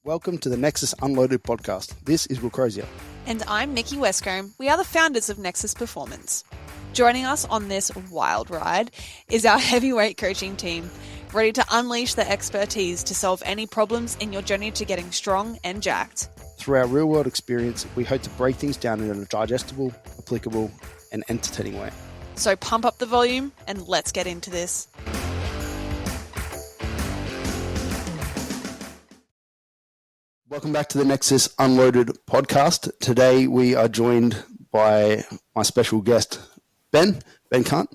Welcome to the Nexus Unloaded podcast. This is Will Crozier. And I'm Nikki Westcombe. We are the founders of Nexus Performance. Joining us on this wild ride is our heavyweight coaching team, ready to unleash their expertise to solve any problems in your journey to getting strong and jacked. Through our real-world experience, we hope to break things down in a digestible, applicable, and entertaining way. So pump up the volume and let's get into this. Welcome back to the Nexus Unloaded podcast. Today we are joined by my special guest, Ben Cant,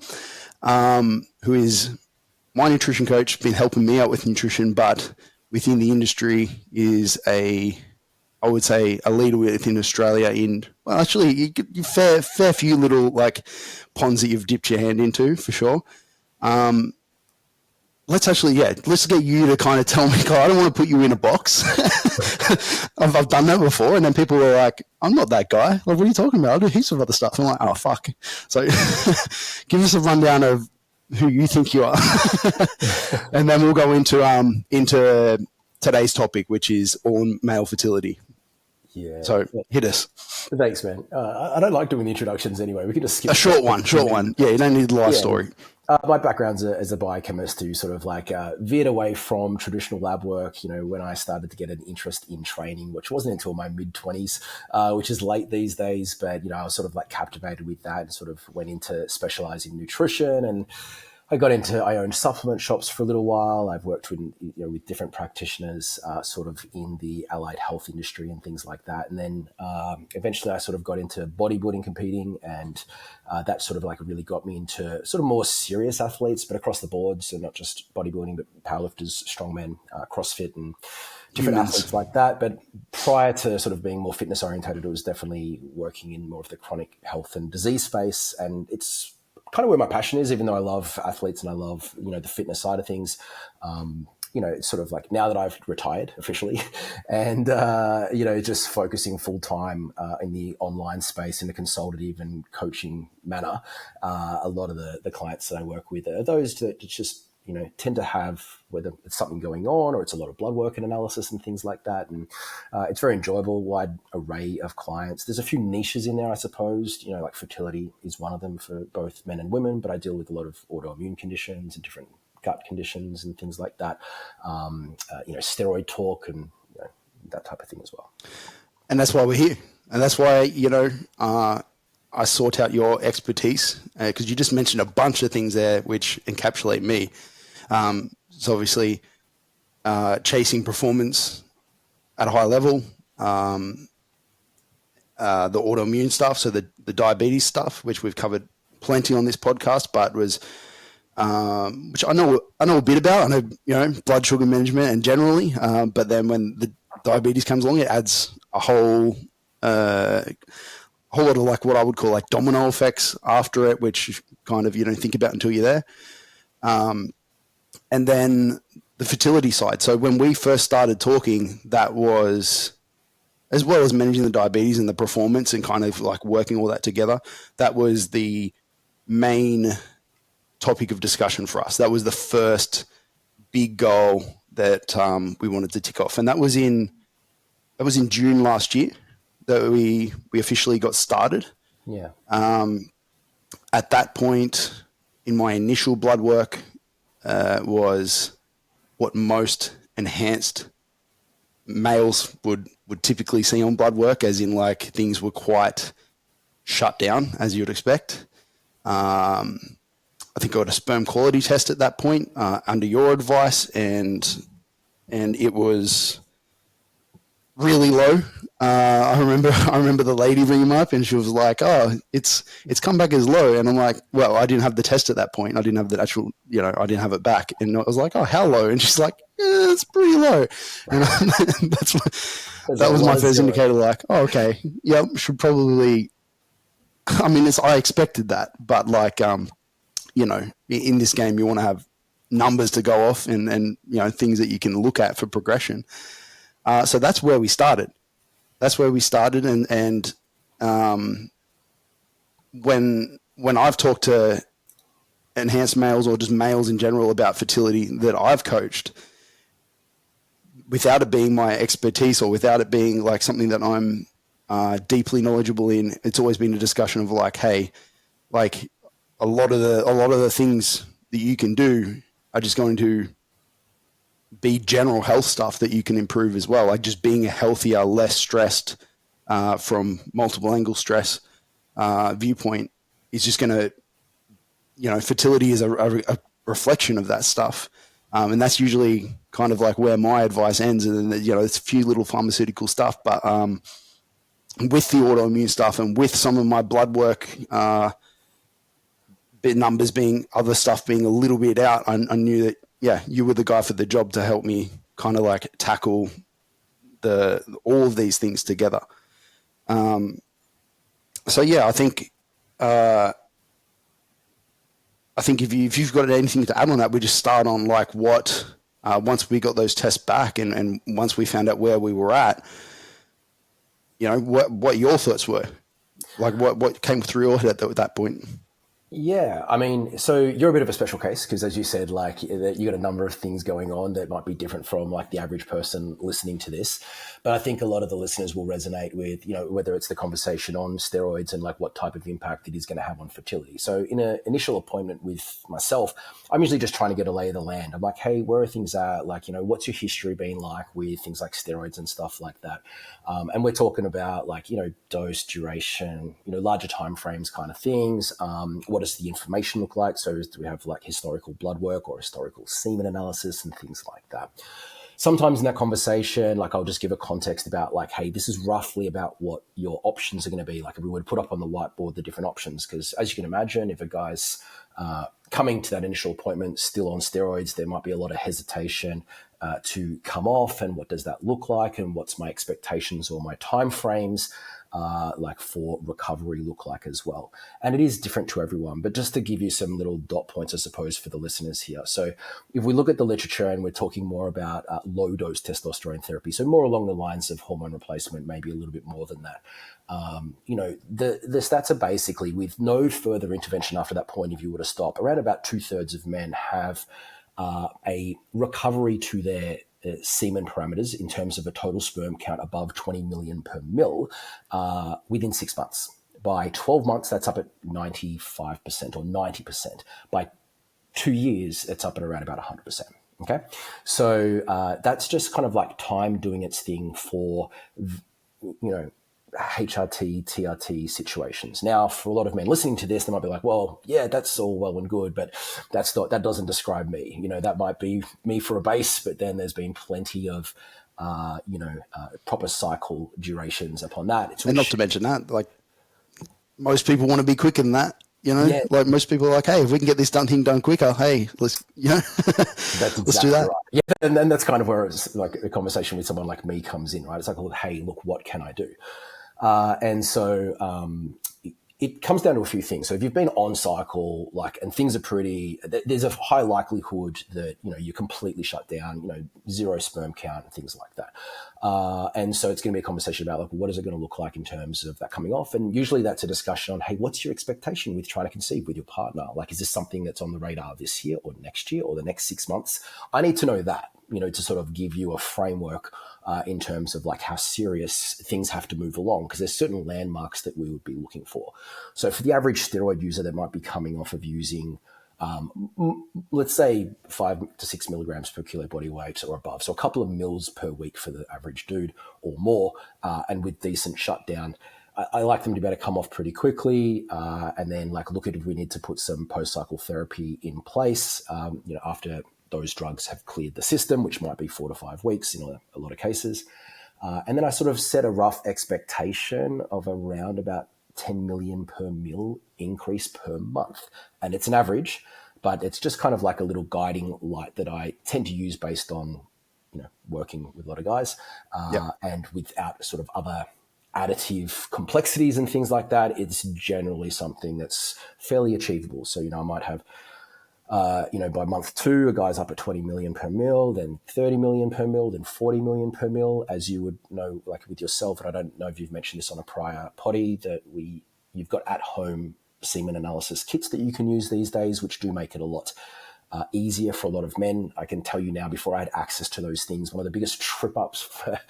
who is my nutrition coach, been helping me out with nutrition, but within the industry is I would say a leader within Australia in, well, actually, you fair few little like ponds that you've dipped your hand into for sure. Let's get you to kind of tell me, I don't want to put you in a box. I've done that before, and then people are like, I'm not that guy. Like, what are you talking about? I do heaps of other stuff. I'm like, oh, fuck. So give us a rundown of who you think you are. And then we'll go into today's topic, which is all male fertility. Yeah. So hit us. Thanks, man. I don't like doing the introductions anyway. We can just skip a short one. Yeah, you don't need the life story. My background's as a biochemist who sort of like veered away from traditional lab work, when I started to get an interest in training, which wasn't until my mid-20s, which is late these days. But, I was sort of like captivated with that and sort of went into specializing in nutrition, and I owned supplement shops for a little while. I've worked with different practitioners sort of in the allied health industry and things like that. And then eventually I sort of got into bodybuilding competing, and that sort of like really got me into sort of more serious athletes, but across the board. So not just bodybuilding, but powerlifters, strongmen, CrossFit, and different athletes like that. But prior to sort of being more fitness orientated, it was definitely working in more of the chronic health and disease space. And it's kind of where my passion is, even though I love athletes and I love, the fitness side of things. It's sort of like now that I've retired officially and, just focusing full time in the online space in a consultative and coaching manner. A lot of the clients that I work with are those that just, tend to have, whether it's something going on or it's a lot of blood work and analysis and things like that. And it's very enjoyable, wide array of clients. There's a few niches in there, I suppose, like fertility is one of them for both men and women, but I deal with a lot of autoimmune conditions and different gut conditions and things like that. Steroid talk and that type of thing as well. And that's why we're here. And that's why, I sought out your expertise because you just mentioned a bunch of things there which encapsulate me. So obviously chasing performance at a high level, the autoimmune stuff, so the diabetes stuff, which we've covered plenty on this podcast, but was which I know a bit about. I know blood sugar management and generally, but then when the diabetes comes along, it adds a whole lot of like what I would call like domino effects after it, which kind of you don't think about until you're there. And then the fertility side. So when we first started talking, that was, as well as managing the diabetes and the performance and kind of like working all that together, that was the main topic of discussion for us. That was the first big goal that we wanted to tick off. And that was in June last year that we officially got started. Yeah. At that point in my initial blood work, was what most enhanced males would typically see on blood work, as in like things were quite shut down as you would expect. I think I got a sperm quality test at that point under your advice, and it was really low. I remember the lady ringing me up and she was like, "Oh, it's come back as low." And I'm like, "Well, I didn't have the test at that point. I didn't have the actual, I didn't have it back." And I was like, "Oh, how low?" And she's like, "It's pretty low." And that was my first indicator. Like, "Oh, okay, yeah, should probably." I mean, I expected that, but like, in this game, you want to have numbers to go off and things that you can look at for progression. So that's where we started. And when I've talked to enhanced males or just males in general about fertility that I've coached, without it being my expertise or without it being like something that I'm deeply knowledgeable in, it's always been a discussion of like, hey, like a lot of the things that you can do are just going to be general health stuff that you can improve as well. Like just being a healthier, less stressed from multiple angle stress viewpoint is just going to, fertility is a reflection of that stuff. And that's usually kind of like where my advice ends. And then, it's a few little pharmaceutical stuff, but with the autoimmune stuff and with some of my blood work numbers being other stuff being a little bit out, I knew that, you were the guy for the job to help me kind of like tackle all of these things together. So yeah, I think if you've got anything to add on that, we just start on like what once we got those tests back and once we found out where we were at, what your thoughts were, like what came through your head at that point. Yeah, I mean, so you're a bit of a special case because, as you said, like you got a number of things going on that might be different from like the average person listening to this. But I think a lot of the listeners will resonate with, whether it's the conversation on steroids and like what type of impact it is going to have on fertility. So in an initial appointment with myself, I'm usually just trying to get a lay of the land. I'm like, hey, where are things at? Like, what's your history been like with things like steroids and stuff like that? And we're talking about like, dose, duration, larger time frames kind of things. What does the information look like? So do we have like historical blood work or historical semen analysis and things like that? Sometimes in that conversation, like I'll just give a context about like, hey, this is roughly about what your options are going to be. Like if we would put up on the whiteboard the different options, because as you can imagine, if a guy's coming to that initial appointment still on steroids, there might be a lot of hesitation to come off. And what does that look like? And what's my expectations or my timeframes like for recovery look like as well? And it is different to everyone, but just to give you some little dot points, I suppose, for the listeners here. So if we look at the literature and we're talking more about low dose testosterone therapy, so more along the lines of hormone replacement, maybe a little bit more than that. The stats are basically with no further intervention after that point, if you were to stop, around about 2/3 of men have a recovery to their semen parameters in terms of a total sperm count above 20 million per mil within 6 months. By 12 months, that's up at 95% or 90%. By 2 years, it's up at around about 100%. Okay. So that's just kind of like time doing its thing for, HRT, TRT situations. Now, for a lot of men listening to this, they might be like, well, yeah, that's all well and good, but that doesn't describe me. That might be me for a base, but then there's been plenty of, proper cycle durations upon that. And not to mention that, like most people want to be quicker than that. Yeah. Like most people are like, hey, if we can get this thing done quicker, hey, let's, That's exactly let's do that. Right. Yeah. And then that's kind of where it's like a conversation with someone like me comes in, right? It's like, well, hey, look, what can I do? And so it comes down to a few things. So if you've been on cycle, and things are there's a high likelihood that, you're completely shut down, zero sperm count and things like that. And so it's going to be a conversation about what is it going to look like in terms of that coming off? And usually that's a discussion on, hey, what's your expectation with trying to conceive with your partner? Like, is this something that's on the radar this year or next year or the next 6 months? I need to know that, to sort of give you a framework in terms of how serious things have to move along, because there's certain landmarks that we would be looking for. So for the average steroid user that might be coming off of using, let's say 5 to 6 milligrams per kilo body weight or above, so a couple of mils per week for the average dude or more, and with decent shutdown, I like them to be able to come off pretty quickly, and then look at if we need to put some post-cycle therapy in place, after those drugs have cleared the system, which might be 4 to 5 weeks in a lot of cases. And then I sort of set a rough expectation of around about 10 million per mil increase per month. And it's an average, but it's just kind of like a little guiding light that I tend to use based on, working with a lot of guys, and without sort of other additive complexities and things like that. It's generally something that's fairly achievable. So, I might have, by month 2, a guy's up at 20 million per mil, then 30 million per mil, then 40 million per mil, as you would know, with yourself. And I don't know if you've mentioned this on a prior potty, that you've got at-home semen analysis kits that you can use these days, which do make it a lot easier for a lot of men. I can tell you now, before I had access to those things, one of the biggest trip ups for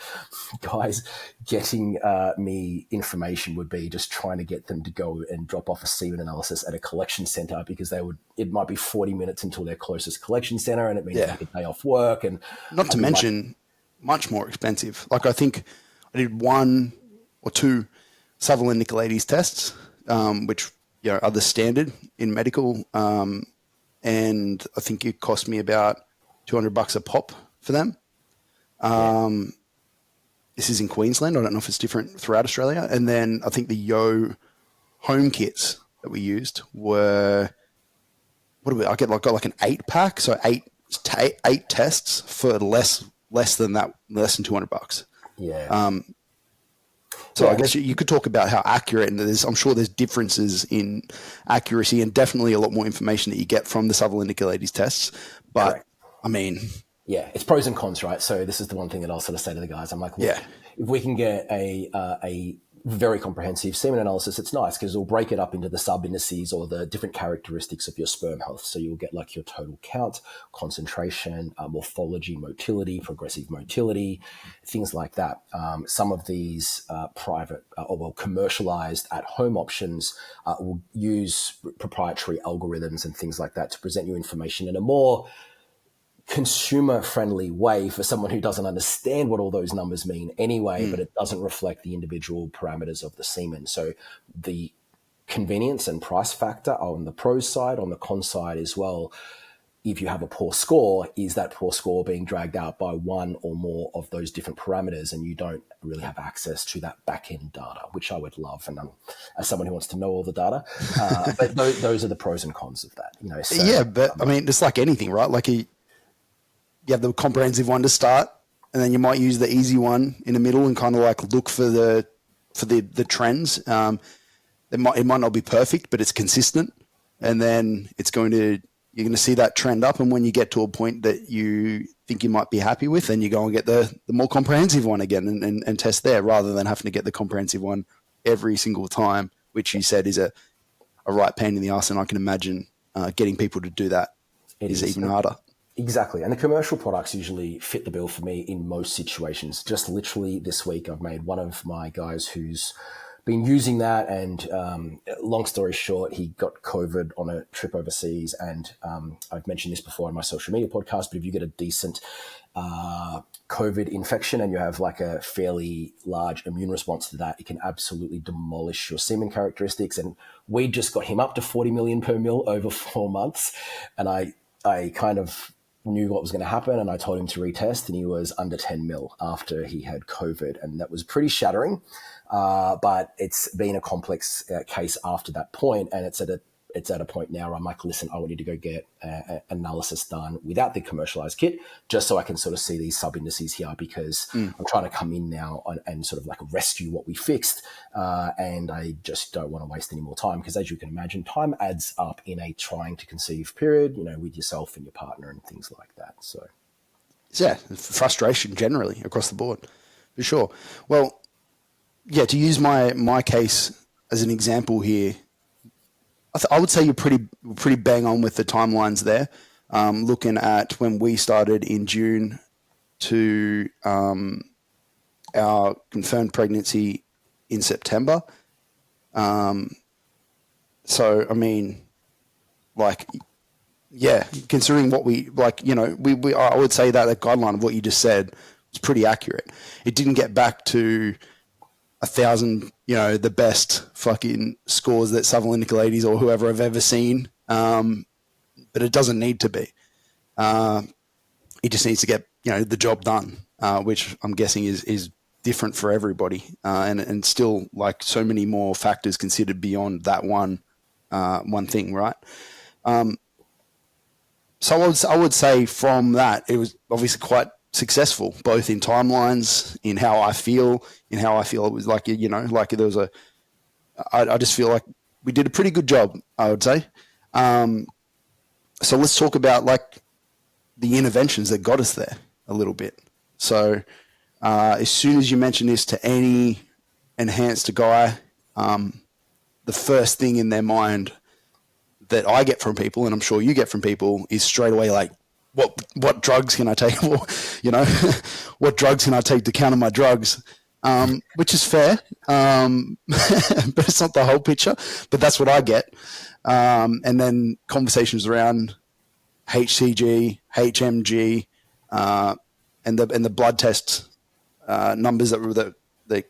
guys getting me information would be just trying to get them to go and drop off a semen analysis at a collection center, because it might be 40 minutes until their closest collection center, and it means like a day off work. And not to mention much more expensive. Like, I think I did 1 or 2 Sutherland Nicolaides tests, which are the standard in medical. And I think it cost me about $200 a pop for them. This is in Queensland. I don't know if it's different throughout Australia. And then I think the Yo home kits that we used were, I got like an 8-pack. So eight tests for less than that, less than $200. Yeah. So I guess you could talk about how accurate, and I'm sure there's differences in accuracy, and definitely a lot more information that you get from the Sutherland Nicolaides tests. But Correct. I mean, it's pros and cons, right? So this is the one thing that I'll sort of say to the guys. I'm like, look, if we can get a very comprehensive semen analysis, it's nice, because it'll break it up into the sub-indices or the different characteristics of your sperm health. So you'll get like your total count, concentration, morphology, motility, progressive motility, things like that. Some of these private commercialized at-home options will use proprietary algorithms and things like that to present you information in a more consumer-friendly way for someone who doesn't understand what all those numbers mean anyway, but it doesn't reflect the individual parameters of the semen. So the convenience and price factor are on the pros side, on the con side as well. If you have a poor score, is that poor score being dragged out by one or more of those different parameters, and you don't really have access to that back-end data, which I would love, and as someone who wants to know all the data. But those are the pros and cons of that. But I mean, it's like anything, right? Like you have the comprehensive one to start, and then you might use the easy one in the middle and kind of like look for the trends. It might not be perfect, but it's consistent, and then you're going to see that trend up. And when you get to a point that you think you might be happy with, then you go and get the more comprehensive one again and test there, rather than having to get the comprehensive one every single time, which you said is a right pain in the arse. And I can imagine getting people to do that is even harder. Exactly. And the commercial products usually fit the bill for me in most situations. Just literally this week, I've made one of my guys who's been using that, and long story short, he got COVID on a trip overseas. And I've mentioned this before on my social media podcast, but if you get a decent COVID infection and you have like a fairly large immune response to that, it can absolutely demolish your semen characteristics. And we just got him up to 40 million per mil over 4 months. And I kind of knew what was going to happen, and I told him to retest, and he was under 10 mil after he had COVID, and that was pretty shattering. But it's been a complex case after that point, and it's at a point now where I'm like, listen, I want you to go get an analysis done without the commercialized kit, just so I can sort of see these sub indices here, because I'm trying to come in now and sort of like rescue what we fixed. And I just don't want to waste any more time, because as you can imagine, time adds up in a trying to conceive period, with yourself and your partner and things like that. So yeah, frustration generally across the board, for sure. Well, yeah, to use my case as an example here, I would say you're pretty bang on with the timelines there. Looking at when we started in June to our confirmed pregnancy in September. So, I mean, like, yeah, considering what we like, I would say that the guideline of what you just said was pretty accurate. It didn't get back to 1,000, the best fucking scores that Sutherland Nicolaides or whoever I've ever seen. But it doesn't need to be. It just needs to get, the job done, which I'm guessing is different for everybody. And still like so many more factors considered beyond that one thing, right? So I would say from that, it was obviously quite successful, both in timelines, in how I feel it was like, like there was I just feel like we did a pretty good job, I would say. So let's talk about like the interventions that got us there a little bit. So as soon as you mention this to any enhanced guy, the first thing in their mind that I get from people, and I'm sure you get from people, is straight away like, what drugs can I take? Or, what drugs can I take to counter my drugs? Which is fair, but it's not the whole picture. But that's what I get. And then conversations around HCG, HMG, and the blood test numbers that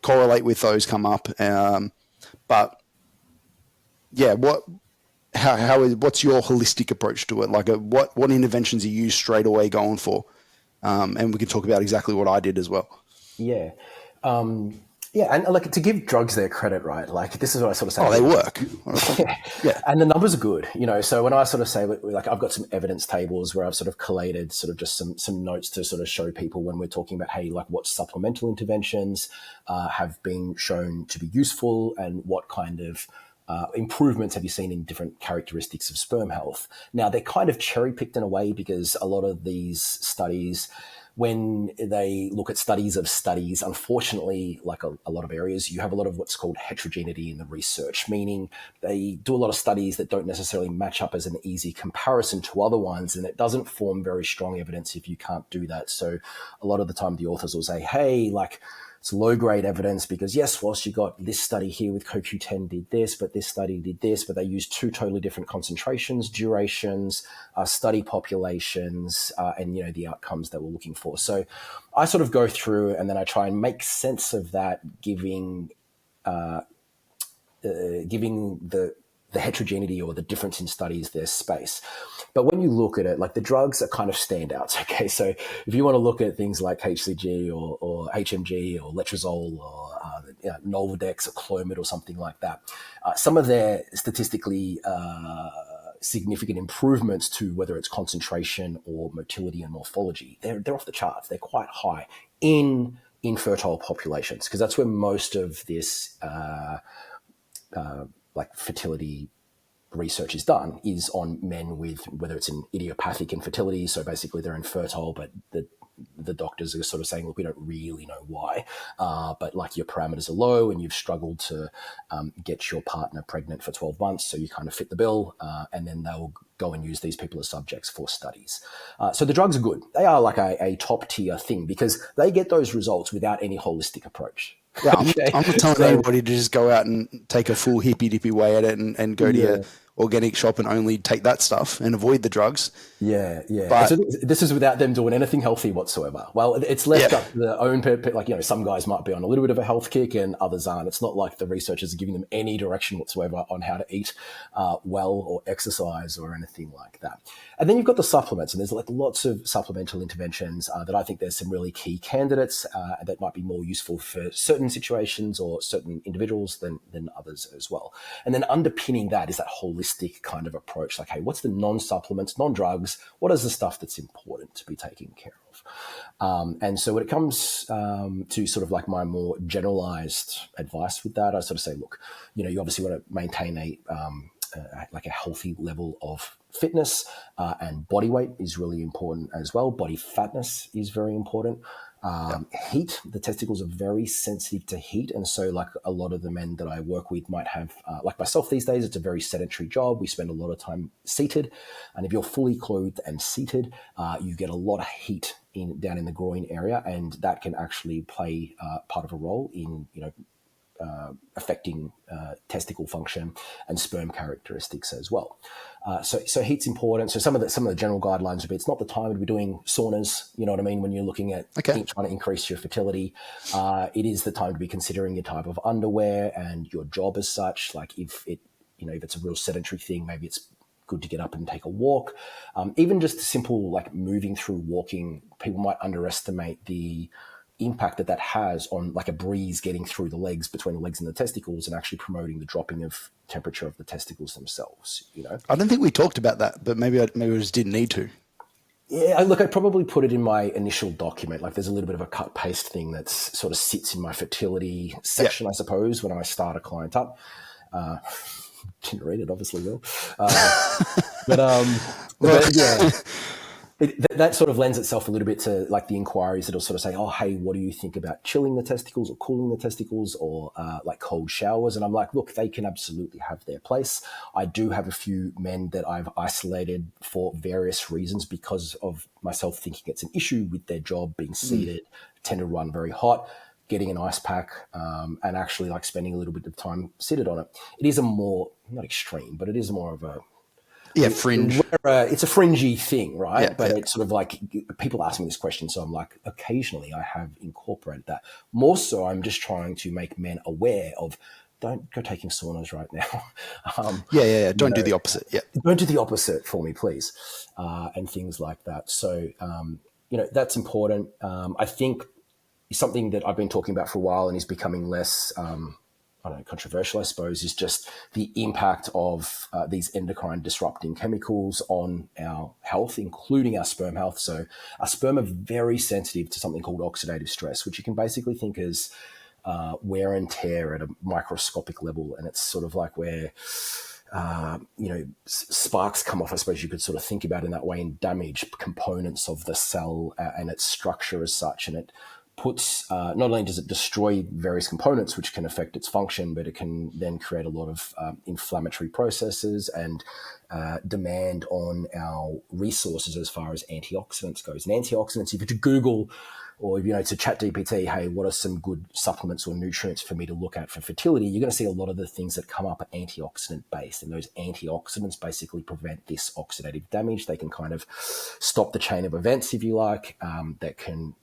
correlate with those come up. But yeah, what's your holistic approach to it? Like, what interventions are you straight away going for? And we can talk about exactly what I did as well. Yeah. Yeah, and like, to give drugs their credit, right? Like, this is what I sort of say. Oh, they work. Yeah, and the numbers are good, So when I sort of say, like, I've got some evidence tables where I've sort of collated sort of just some notes to sort of show people when we're talking about, hey, like, what supplemental interventions have been shown to be useful, and what kind of improvements have you seen in different characteristics of sperm health. Now, they're kind of cherry picked in a way, because a lot of these studies, when they look at studies of studies, unfortunately, like a lot of areas, you have a lot of what's called heterogeneity in the research, meaning they do a lot of studies that don't necessarily match up as an easy comparison to other ones, and it doesn't form very strong evidence if you can't do that. So a lot of the time the authors will say, hey, like, it's low-grade evidence because, yes, whilst you got this study here with CoQ10 did this, but this study did this, but they used two totally different concentrations, durations, study populations, and, the outcomes that we're looking for. So I sort of go through and then I try and make sense of that, giving the heterogeneity or the difference in studies their space. But when you look at it, like, the drugs are kind of standouts, okay? So if you want to look at things like HCG or HMG or letrozole or Nolvadex or Clomid or something like that, some of their statistically significant improvements to whether it's concentration or motility and morphology, they're off the charts. They're quite high in infertile populations, because that's where most of this like fertility research is done, is on men with, whether it's an idiopathic infertility, so basically they're infertile, but the doctors are sort of saying, look, we don't really know why, but like, your parameters are low and you've struggled to get your partner pregnant for 12 months, so you kind of fit the bill, and then they'll go and use these people as subjects for studies. So the drugs are good. They are like a top tier thing, because they get those results without any holistic approach. Yeah, I'm not telling anybody to just go out and take a full hippy-dippy way at it and go to your organic shop and only take that stuff and avoid the drugs. Yeah. But so this is without them doing anything healthy whatsoever. Well, it's left up to their own, like, some guys might be on a little bit of a health kick and others aren't. It's not like the researchers are giving them any direction whatsoever on how to eat well or exercise or anything like that. And then you've got the supplements, and there's like lots of supplemental interventions that I think there's some really key candidates that might be more useful for certain situations or certain individuals than others as well. And then underpinning that is that holistic kind of approach, like, hey, what's the non-supplements, non-drugs? What is the stuff that's important to be taken care of? And so when it comes to sort of like my more generalized advice with that, I sort of say, look, you obviously want to maintain like a healthy level of fitness, and body weight is really important as well. Body fatness is very important. Heat, the testicles are very sensitive to heat. And so like a lot of the men that I work with might have, like myself these days, it's a very sedentary job. We spend a lot of time seated. And if you're fully clothed and seated, you get a lot of heat down in the groin area. And that can actually play part of a role in, affecting testicle function and sperm characteristics as well. So heat's important. So some of the general guidelines would be, it's not the time to be doing saunas, you know what I mean, when you're looking at trying to increase your fertility. It is the time to be considering your type of underwear and your job as such. Like if it's a real sedentary thing, maybe it's good to get up and take a walk. Even just simple like moving through walking, people might underestimate the impact that has on like a breeze getting through the legs, between the legs and the testicles, and actually promoting the dropping of temperature of the testicles themselves. I don't think we talked about that, but maybe we just didn't need to. Yeah, look, I probably put it in my initial document. Like there's a little bit of a cut paste thing that sort of sits in my fertility section, I suppose, when I start a client up. Didn't read it, obviously, Will. But yeah. That sort of lends itself a little bit to like the inquiries that'll sort of say, oh, hey, what do you think about chilling the testicles or cooling the testicles or like cold showers? And I'm like, look, they can absolutely have their place. I do have a few men that I've isolated for various reasons because of myself thinking it's an issue with their job being seated, tend to run very hot, getting an ice pack and actually like spending a little bit of time seated on it. It is a more, not extreme, but it is more of a, fringe. It's a fringy thing, right? Yeah, but yeah. it's sort of like people ask me this question, so I'm like, occasionally I have incorporated that. More so, I'm just trying to make men aware of don't go taking saunas right now. Don't do the opposite. Yeah, Don't do the opposite for me, please, and things like that. So that's important. I think something that I've been talking about for a while and is becoming less controversial, I suppose, is just the impact of these endocrine disrupting chemicals on our health, including our sperm health. So our sperm are very sensitive to something called oxidative stress, which you can basically think as wear and tear at a microscopic level. And it's sort of like where, sparks come off, I suppose you could sort of think about it in that way, and damage components of the cell and its structure as such. And it puts, not only does it destroy various components, which can affect its function, but it can then create a lot of inflammatory processes and demand on our resources as far as antioxidants goes. And antioxidants, if you to Google or, to chat GPT, hey, what are some good supplements or nutrients for me to look at for fertility? You're going to see a lot of the things that come up are antioxidant based. And those antioxidants basically prevent this oxidative damage. They can kind of stop the chain of events, if you like, that can,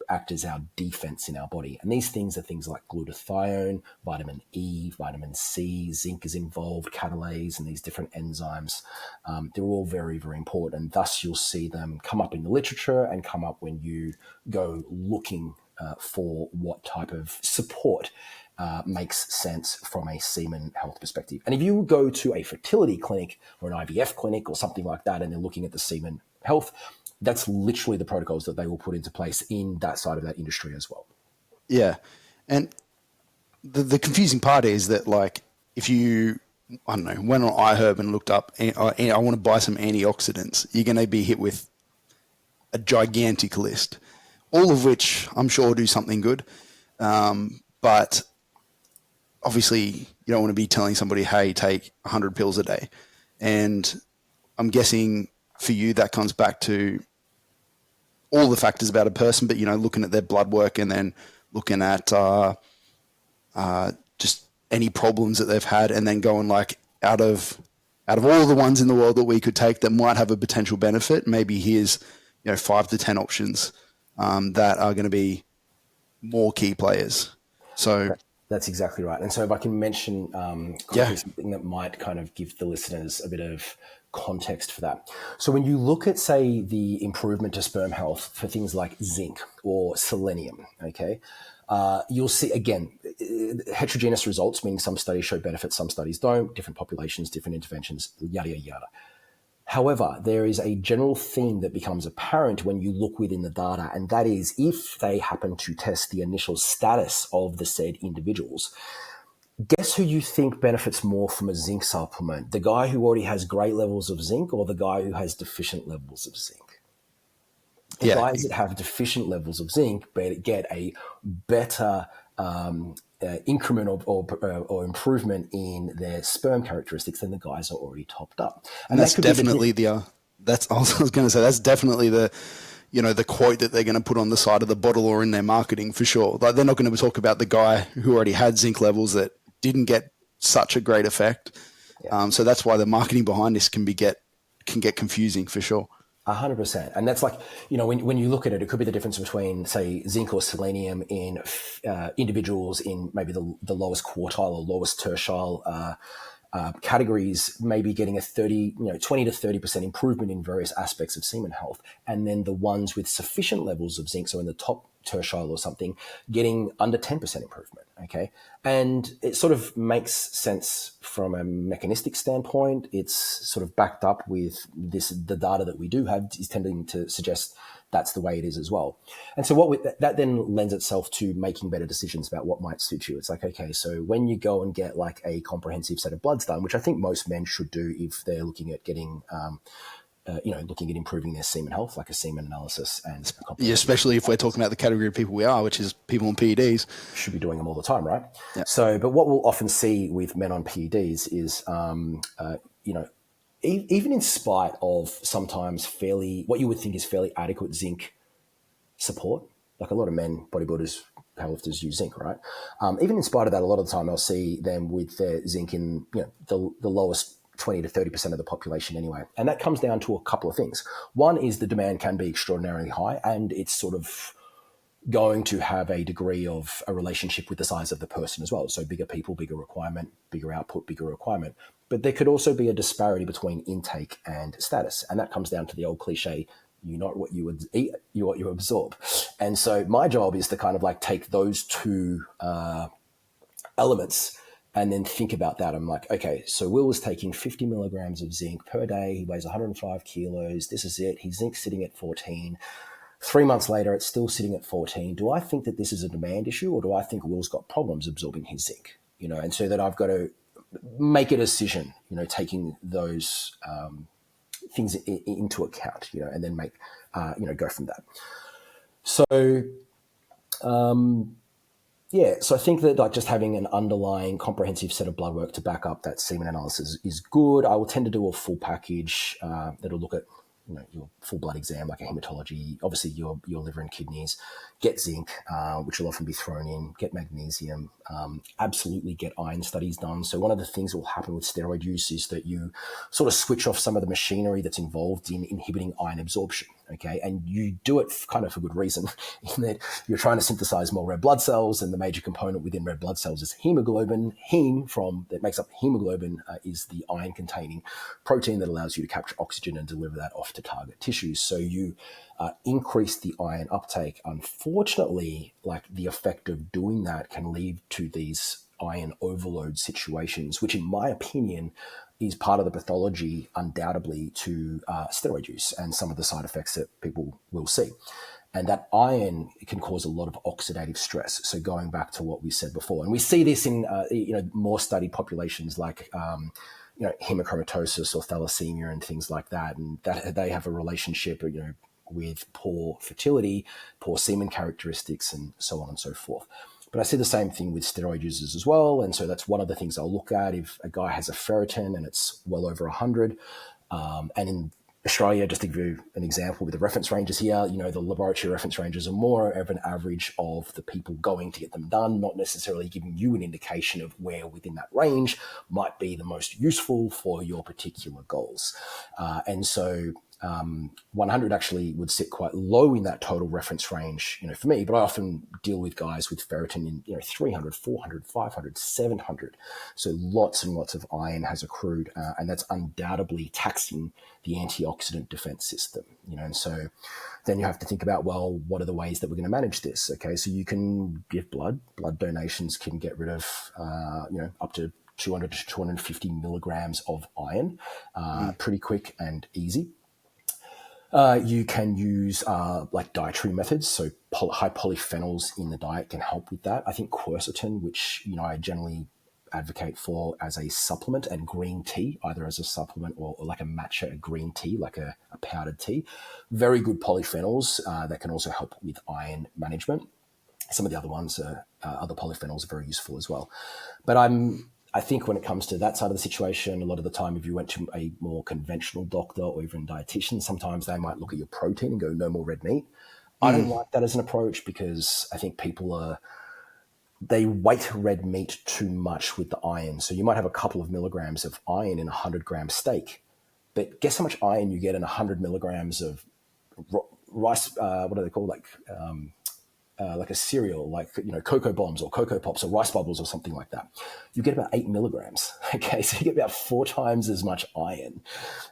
act as our defense in our body. And these things are things like glutathione, vitamin E, vitamin C, zinc is involved, catalase, and these different enzymes. They're all very, very important. And thus you'll see them come up in the literature and come up when you go looking for what type of support makes sense from a semen health perspective. And if you go to a fertility clinic or an IVF clinic or something like that, and they're looking at the semen health, that's literally the protocols that they will put into place in that side of that industry as well. Yeah. And the confusing part is that, like, if you, I don't know, went on iHerb and looked up, I want to buy some antioxidants, you're going to be hit with a gigantic list, all of which I'm sure do something good. But obviously you don't want to be telling somebody, hey, take 100 pills a day. And I'm guessing for you that comes back to all the factors about a person, but, looking at their blood work and then looking at just any problems that they've had, and then going like, out of all the ones in the world that we could take that might have a potential benefit, maybe here's 5 to 10 options that are going to be more key players. So that's exactly right. And so if I can mention something that might kind of give the listeners a bit of context for that. So when you look at, say, the improvement to sperm health for things like zinc or selenium, okay, you'll see, again, heterogeneous results, meaning some studies show benefits, some studies don't, different populations, different interventions, yada, yada, yada. However, there is a general theme that becomes apparent when you look within the data, and that is if they happen to test the initial status of the said individuals, guess who you think benefits more from a zinc supplement? The guy who already has great levels of zinc or the guy who has deficient levels of zinc? The guys that have deficient levels of zinc get a better increment or improvement in their sperm characteristics than the guys are already topped up. And that's definitely I was going to say, that's definitely the quote that they're going to put on the side of the bottle or in their marketing for sure. Like, they're not going to talk about the guy who already had zinc levels that didn't get such a great effect. Yeah. So that's why the marketing behind this can get confusing for sure. 100%. And that's like, when you look at it, it could be the difference between, say, zinc or selenium in individuals in maybe the lowest quartile or lowest tertile categories, maybe getting a 20 to 30% improvement in various aspects of semen health. And then the ones with sufficient levels of zinc, so in the top tertile or something, getting under 10% improvement. Okay. And it sort of makes sense from a mechanistic standpoint. It's sort of backed up with the data that we do have is tending to suggest that's the way it is as well. And so that then lends itself to making better decisions about what might suit you. It's like, okay, so when you go and get like a comprehensive set of bloods done, which I think most men should do if they're looking at getting looking at improving their semen health, like a semen analysis and a Yeah, especially if we're talking about the category of people we are, which is people on PEDs. Should be doing them all the time, right? Yeah. So, but what we'll often see with men on PEDs is, even in spite of sometimes what you would think is fairly adequate zinc support, like a lot of men, bodybuilders, powerlifters use zinc, right? Even in spite of that, a lot of the time I'll see them with their zinc in the lowest 20 to 30% of the population anyway. And that comes down to a couple of things. One is the demand can be extraordinarily high, and it's sort of going to have a degree of a relationship with the size of the person as well. So bigger people, bigger requirement, bigger output, bigger requirement. But there could also be a disparity between intake and status. And that comes down to the old cliche, you're not what you would eat, you're what you absorb. And so my job is to kind of like take those two elements and then think about that. I'm like, okay, so Will was taking 50 milligrams of zinc per day. He weighs 105 kilos. This is it. His zinc's sitting at 14. 3 months later, it's still sitting at 14. Do I think that this is a demand issue, or do I think Will's got problems absorbing his zinc? And so that I've got to make a decision, taking those things into account, and then make, go from that. So, so I think that like just having an underlying comprehensive set of blood work to back up that semen analysis is good. I will tend to do a full package that'll look at your full blood exam, like a hematology, obviously your liver and kidneys, get zinc, which will often be thrown in, get magnesium, absolutely get iron studies done. So one of the things that will happen with steroid use is that you sort of switch off some of the machinery that's involved in inhibiting iron absorption. Okay. And you do it kind of for good reason, in that you're trying to synthesize more red blood cells, and the major component within red blood cells is hemoglobin. That makes up hemoglobin is the iron containing protein that allows you to capture oxygen and deliver that off to target tissues. So you increase the iron uptake. Unfortunately, like the effect of doing that can lead to these iron overload situations, which in my opinion is part of the pathology undoubtedly to steroid use and some of the side effects that people will see. And that iron can cause a lot of oxidative stress. So going back to what we said before, and we see this in more studied populations like hemochromatosis or thalassemia and things like that, and that they have a relationship with poor fertility, poor semen characteristics, and so on and so forth. But I see the same thing with steroid users as well. And so that's one of the things I'll look at if a guy has a ferritin and it's well over 100. And in Australia, just to give you an example with the reference ranges here, the laboratory reference ranges are more of an average of the people going to get them done, not necessarily giving you an indication of where within that range might be the most useful for your particular goals. And so 100 actually would sit quite low in that total reference range, for me, but I often deal with guys with ferritin in, 300, 400, 500, 700. So lots and lots of iron has accrued, and that's undoubtedly taxing the antioxidant defense system, and so then you have to think about, well, what are the ways that we're going to manage this? Okay. So you can give blood donations can get rid of, up to 200 to 250 milligrams of iron, pretty quick and easy. You can use like dietary methods, so high polyphenols in the diet can help with that. I think quercetin, which I generally advocate for as a supplement, and green tea, either as a supplement or like a matcha green tea, like a powdered tea, very good polyphenols that can also help with iron management. Some of the other ones, other polyphenols are very useful as well. But I think when it comes to that side of the situation, a lot of the time, if you went to a more conventional doctor or even dietitian, sometimes they might look at your protein and go, no more red meat. I don't like that as an approach, because I think people they weight red meat too much with the iron. So you might have a couple of milligrams of iron in a 100-gram steak, but guess how much iron you get in 100 milligrams of rice, what are they called? Like a cereal, like, Cocoa Bombs or Cocoa Pops or Rice Bubbles or something like that. You get about 8 milligrams. Okay, so you get about 4 times as much iron,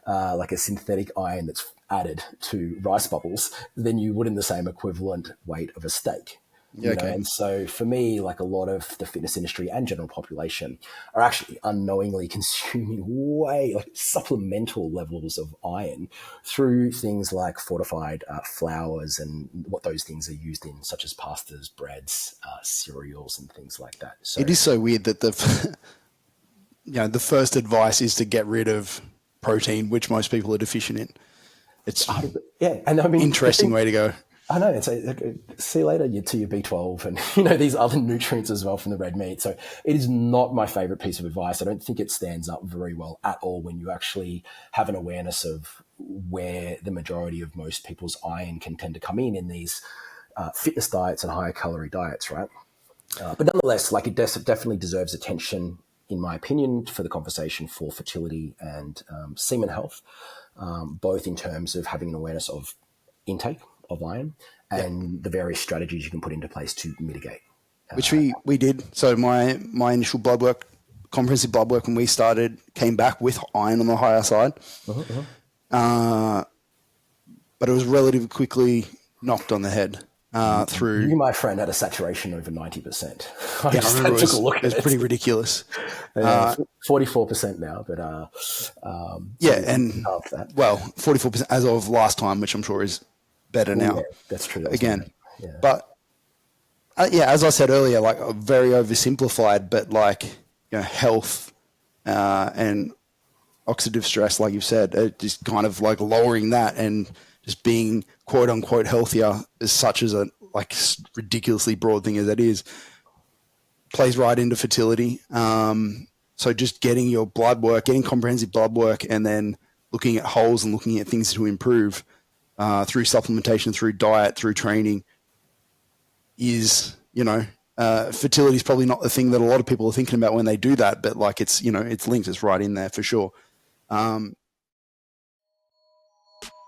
like a synthetic iron that's added to Rice Bubbles, than you would in the same equivalent weight of a steak. Okay. And so for me, like a lot of the fitness industry and general population are actually unknowingly consuming way like supplemental levels of iron through things like fortified flours and what those things are used in, such as pastas, breads, cereals, and things like that. So it is so weird that the first advice is to get rid of protein, which most people are deficient in. It's yeah, and I mean, interesting way to go. I know. It's see you later to your B12 and, these other nutrients as well from the red meat. So it is not my favorite piece of advice. I don't think it stands up very well at all when you actually have an awareness of where the majority of most people's iron can tend to come in these fitness diets and higher calorie diets, right? But nonetheless, like, it definitely deserves attention, in my opinion, for the conversation for fertility and semen health, both in terms of having an awareness of intake of iron and the various strategies you can put into place to mitigate. Which we did. So my initial blood work, comprehensive blood work, when we started, came back with iron on the higher side. But it was relatively quickly knocked on the head through... You, my friend, had a saturation over 90%. I remember it was pretty ridiculous. 44% now, but... and, well, 44% as of last time, which I'm sure is better now. Yeah, that's true. Again. Yeah. But, as I said earlier, like, very oversimplified, but, like, health and oxidative stress, like you've said, just kind of like lowering that and just being quote unquote healthier, as such as a like ridiculously broad thing as that is, plays right into fertility. So just getting your blood work, getting comprehensive blood work, and then looking at holes and looking at things to improve through supplementation, through diet, through training is, fertility is probably not the thing that a lot of people are thinking about when they do that, but like it's linked, it's right in there for sure.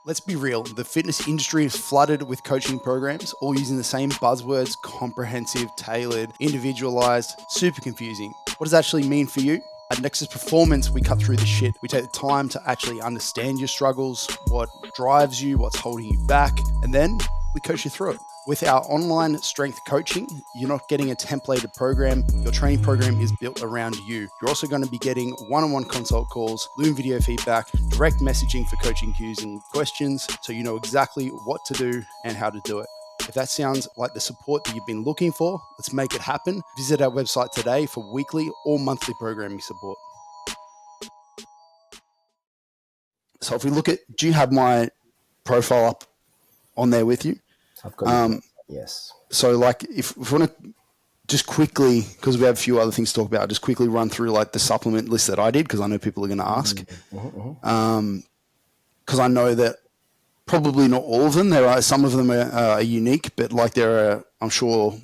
Let's be real. The fitness industry is flooded with coaching programs, all using the same buzzwords: comprehensive, tailored, individualized, super confusing. What does that actually mean for you? At Nexus Performance, we cut through the shit. We take the time to actually understand your struggles, what drives you, what's holding you back, and then we coach you through it. With our online strength coaching, you're not getting a templated program. Your training program is built around you. You're also going to be getting one-on-one consult calls, Loom video feedback, direct messaging for coaching cues and questions, so you know exactly what to do and how to do it. If that sounds like the support that you've been looking for, let's make it happen. Visit our website today for weekly or monthly programming support. So if we look at, do you have my profile up on there with you? I've got it. Yes. So like if we want to just quickly, because we have a few other things to talk about, just quickly run through like the supplement list that I did, because I know people are going to ask. Because I know that probably not all of them. There are some of them are unique, but like there are, I'm sure,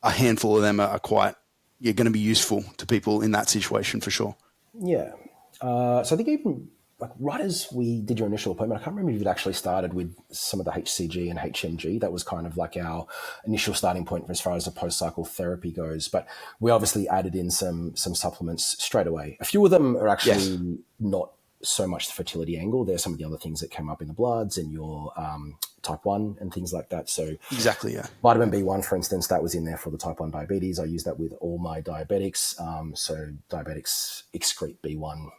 a handful of them are quite going to be useful to people in that situation for sure. Yeah. So I think even like right as we did your initial appointment, I can't remember if it actually started with some of the HCG and HMG. That was kind of like our initial starting point as far as the post-cycle therapy goes. But we obviously added in some supplements straight away. A few of them are actually not so much the fertility angle. There's some of the other things that came up in the bloods and your type 1 and things like that. So exactly, yeah. Vitamin B1, for instance, that was in there for the type 1 diabetes. I use that with all my diabetics. So diabetics excrete B1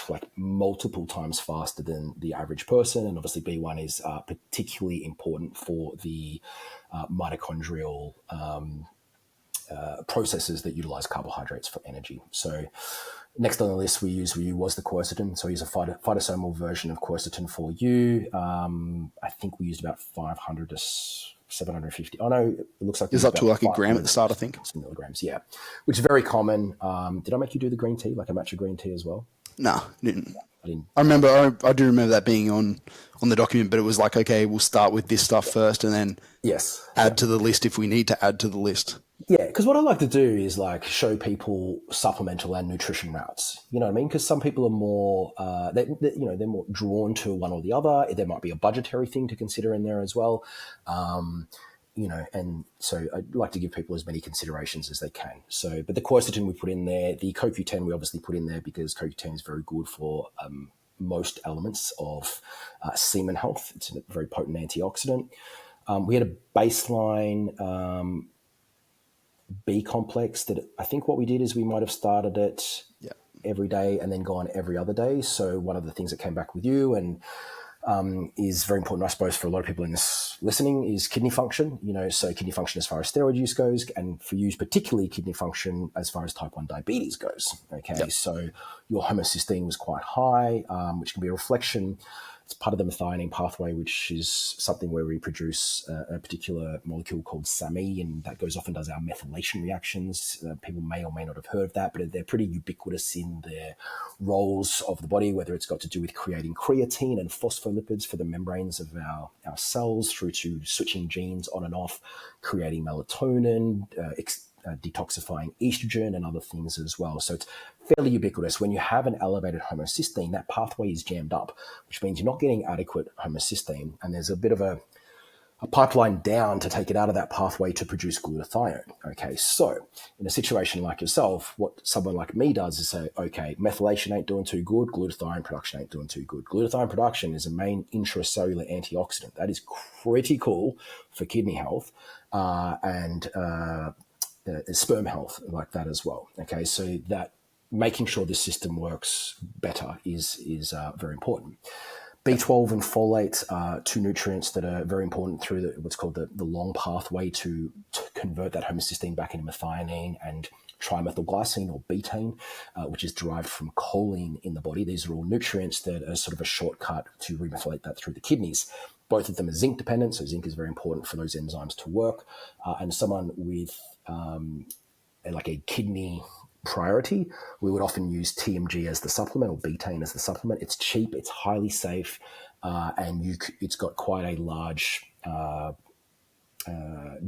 like multiple times faster than the average person. And obviously B1 is particularly important for the mitochondrial processes that utilize carbohydrates for energy. So next on the list we used was the quercetin. So I use a phytosomal version of quercetin for you. I think we used about 500 to 750. Oh no, it looks like it's up to like a gram at the start, I think. Milligrams, yeah, which is very common. Did I make you do the green tea, like a matcha green tea as well? No, didn't. I remember. I do remember that being on the document, but it was like, okay, we'll start with this stuff first, and then add to the list if we need to add to the list. Yeah, because what I like to do is like show people supplemental and nutrition routes. You know what I mean? Because some people are more, they're more drawn to one or the other. There might be a budgetary thing to consider in there as well. And so I'd like to give people as many considerations as they can. So, but the quercetin we put in there, the CoQ10 we obviously put in there because CoQ10 is very good for most elements of semen health. It's a very potent antioxidant. We had a baseline B complex that I think what we did is we might have started it every day and then gone every other day. So one of the things that came back with you and is very important, I suppose, for a lot of people in this that's listening is kidney function, so kidney function as far as steroid use goes, and for you particularly kidney function as far as type 1 diabetes goes. Okay, Yep. so your homocysteine was quite high, which can be a reflection. It's part of the methionine pathway, which is something where we produce a particular molecule called semen, and that goes off and does our methylation reactions. People may or may not have heard of that, but they're pretty ubiquitous in their roles of the body, whether it's got to do with creating creatine and phospholipids for the membranes of our cells, through to switching genes on and off, creating melatonin, detoxifying estrogen and other things as well. So it's fairly ubiquitous. When you have an elevated homocysteine, that pathway is jammed up, which means you're not getting adequate homocysteine, and there's a bit of a pipeline down to take it out of that pathway to produce glutathione. Okay, so in a situation like yourself, what someone like me does is say, okay, methylation ain't doing too good, glutathione production ain't doing too good. Glutathione production is a main intracellular antioxidant. That is critical for kidney health and sperm health like that as well. Okay, so that making sure the system works better is very important. B12 and folate are two nutrients that are very important through what's called the long pathway to convert that homocysteine back into methionine and trimethylglycine or betaine, which is derived from choline in the body. These are all nutrients that are sort of a shortcut to remethylate that through the kidneys. Both of them are zinc dependent, so zinc is very important for those enzymes to work. And someone with like a kidney priority, we would often use TMG as the supplement or betaine as the supplement. It's cheap, it's highly safe, and it's got quite a large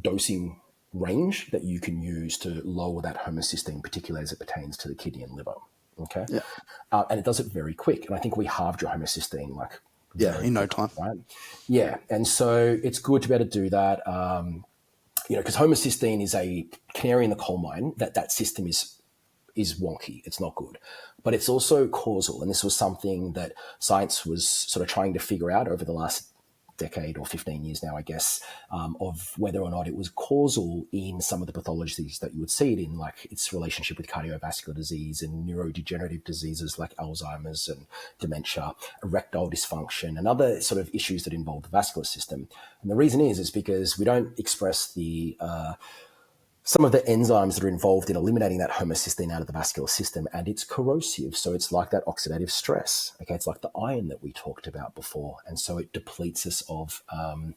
dosing range that you can use to lower that homocysteine, particularly as it pertains to the kidney and liver. Okay, Yeah. And it does it very quick. And I think we halved your homocysteine In no time. right? Yeah, and so it's good to be able to do that. Because homocysteine is a canary in the coal mine. That system is wonky. It's not good. But it's also causal. And this was something that science was sort of trying to figure out over the last decade or 15 years now, I guess, of whether or not it was causal in some of the pathologies that you would see it in, like its relationship with cardiovascular disease and neurodegenerative diseases like Alzheimer's and dementia, erectile dysfunction, and other sort of issues that involve the vascular system. And the reason is because we don't express some of the enzymes that are involved in eliminating that homocysteine out of the vascular system, and it's corrosive. So it's like that oxidative stress. Okay, it's like the iron that we talked about before. And so it depletes us of our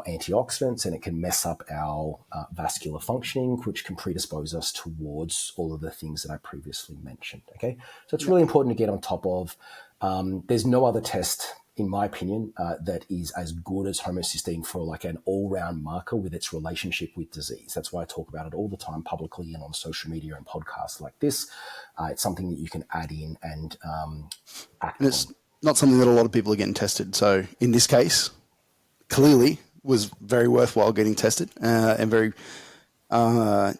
antioxidants, and it can mess up our vascular functioning, which can predispose us towards all of the things that I previously mentioned. Okay, so it's really important to get on top of. There's no other test, in my opinion, that is as good as homocysteine for like an all-round marker with its relationship with disease. That's why I talk about it all the time publicly and on social media and podcasts like this. It's something that you can add in and act And it's not something that a lot of people are getting tested. So in this case, clearly was very worthwhile getting tested and very it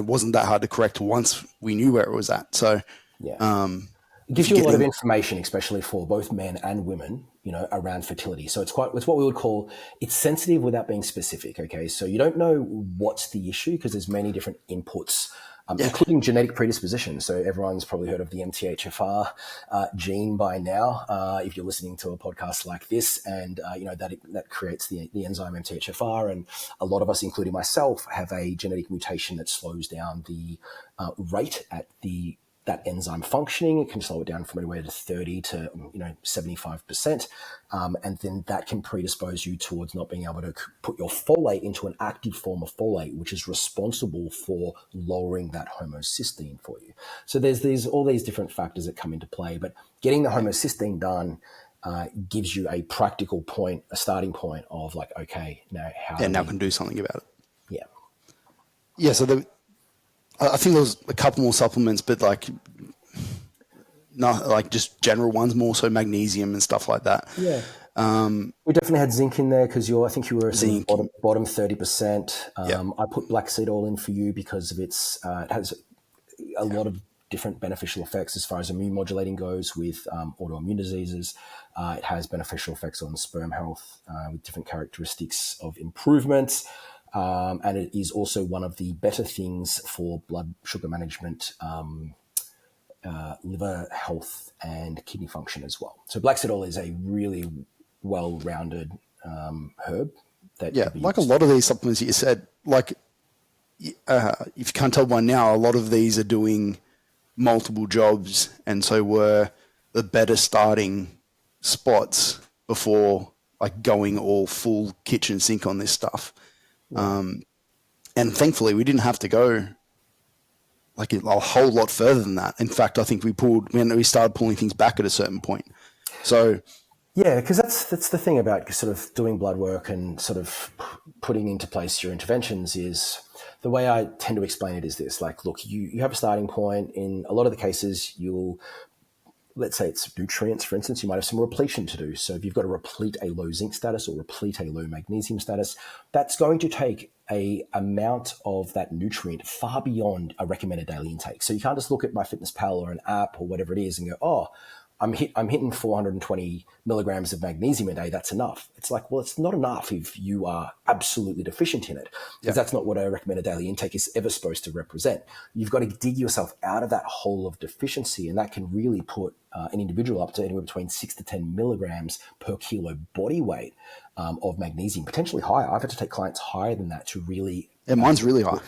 wasn't that hard to correct once we knew where it was at. So yeah. It gives you a lot of information, especially for both men and women, around fertility. So it's what we would call, it's sensitive without being specific. Okay, so you don't know what's the issue because there's many different inputs, including genetic predisposition. So everyone's probably heard of the MTHFR gene by now, if you're listening to a podcast like this, and that creates the enzyme MTHFR. And a lot of us, including myself, have a genetic mutation that slows down the rate at that enzyme functioning. It can slow it down from anywhere to 30 to 75%, and then that can predispose you towards not being able to put your folate into an active form of folate, which is responsible for lowering that homocysteine for you. So there's all these different factors that come into play, but getting the homocysteine done gives you a practical point, a starting point of like, okay, now now can do something about it. Yeah. So I think there was a couple more supplements, but not like just general ones, more so magnesium and stuff like that. Yeah. We definitely had zinc in there because I think you were zinc. Bottom 30%. I put black seed oil in for you because of it has a lot of different beneficial effects as far as immune modulating goes with autoimmune diseases. It has beneficial effects on sperm health with different characteristics of improvements. And it is also one of the better things for blood sugar management, liver health, and kidney function as well. So black seed oil is a really, well-rounded herb. That Yeah, could be like a used. lot of these supplements that you said, like if you can't tell by now, a lot of these are doing multiple jobs, and so were the better starting spots before like going all full kitchen sink on this stuff. And thankfully, we didn't have to go like a whole lot further than that. In fact, I think we started pulling things back at a certain point. So Yeah, because that's the thing about sort of doing blood work and sort of putting into place your interventions is the way I tend to explain it is this. Like, look, you have a starting point. In a lot of the cases, let's say it's nutrients, for instance, you might have some repletion to do. So if you've got to replete a low zinc status or replete a low magnesium status, that's going to take a amount of that nutrient far beyond a recommended daily intake. So you can't just look at MyFitnessPal or an app or whatever it is and go, oh, I'm hitting 420 milligrams of magnesium a day. That's enough. It's like, well, it's not enough if you are absolutely deficient in it, because that's not what a recommended daily intake is ever supposed to represent. You've got to dig yourself out of that hole of deficiency, and that can really put an individual up to anywhere between 6 to 10 milligrams per kilo body weight of magnesium, potentially higher. I've had to take clients higher than that to really... mine's really high.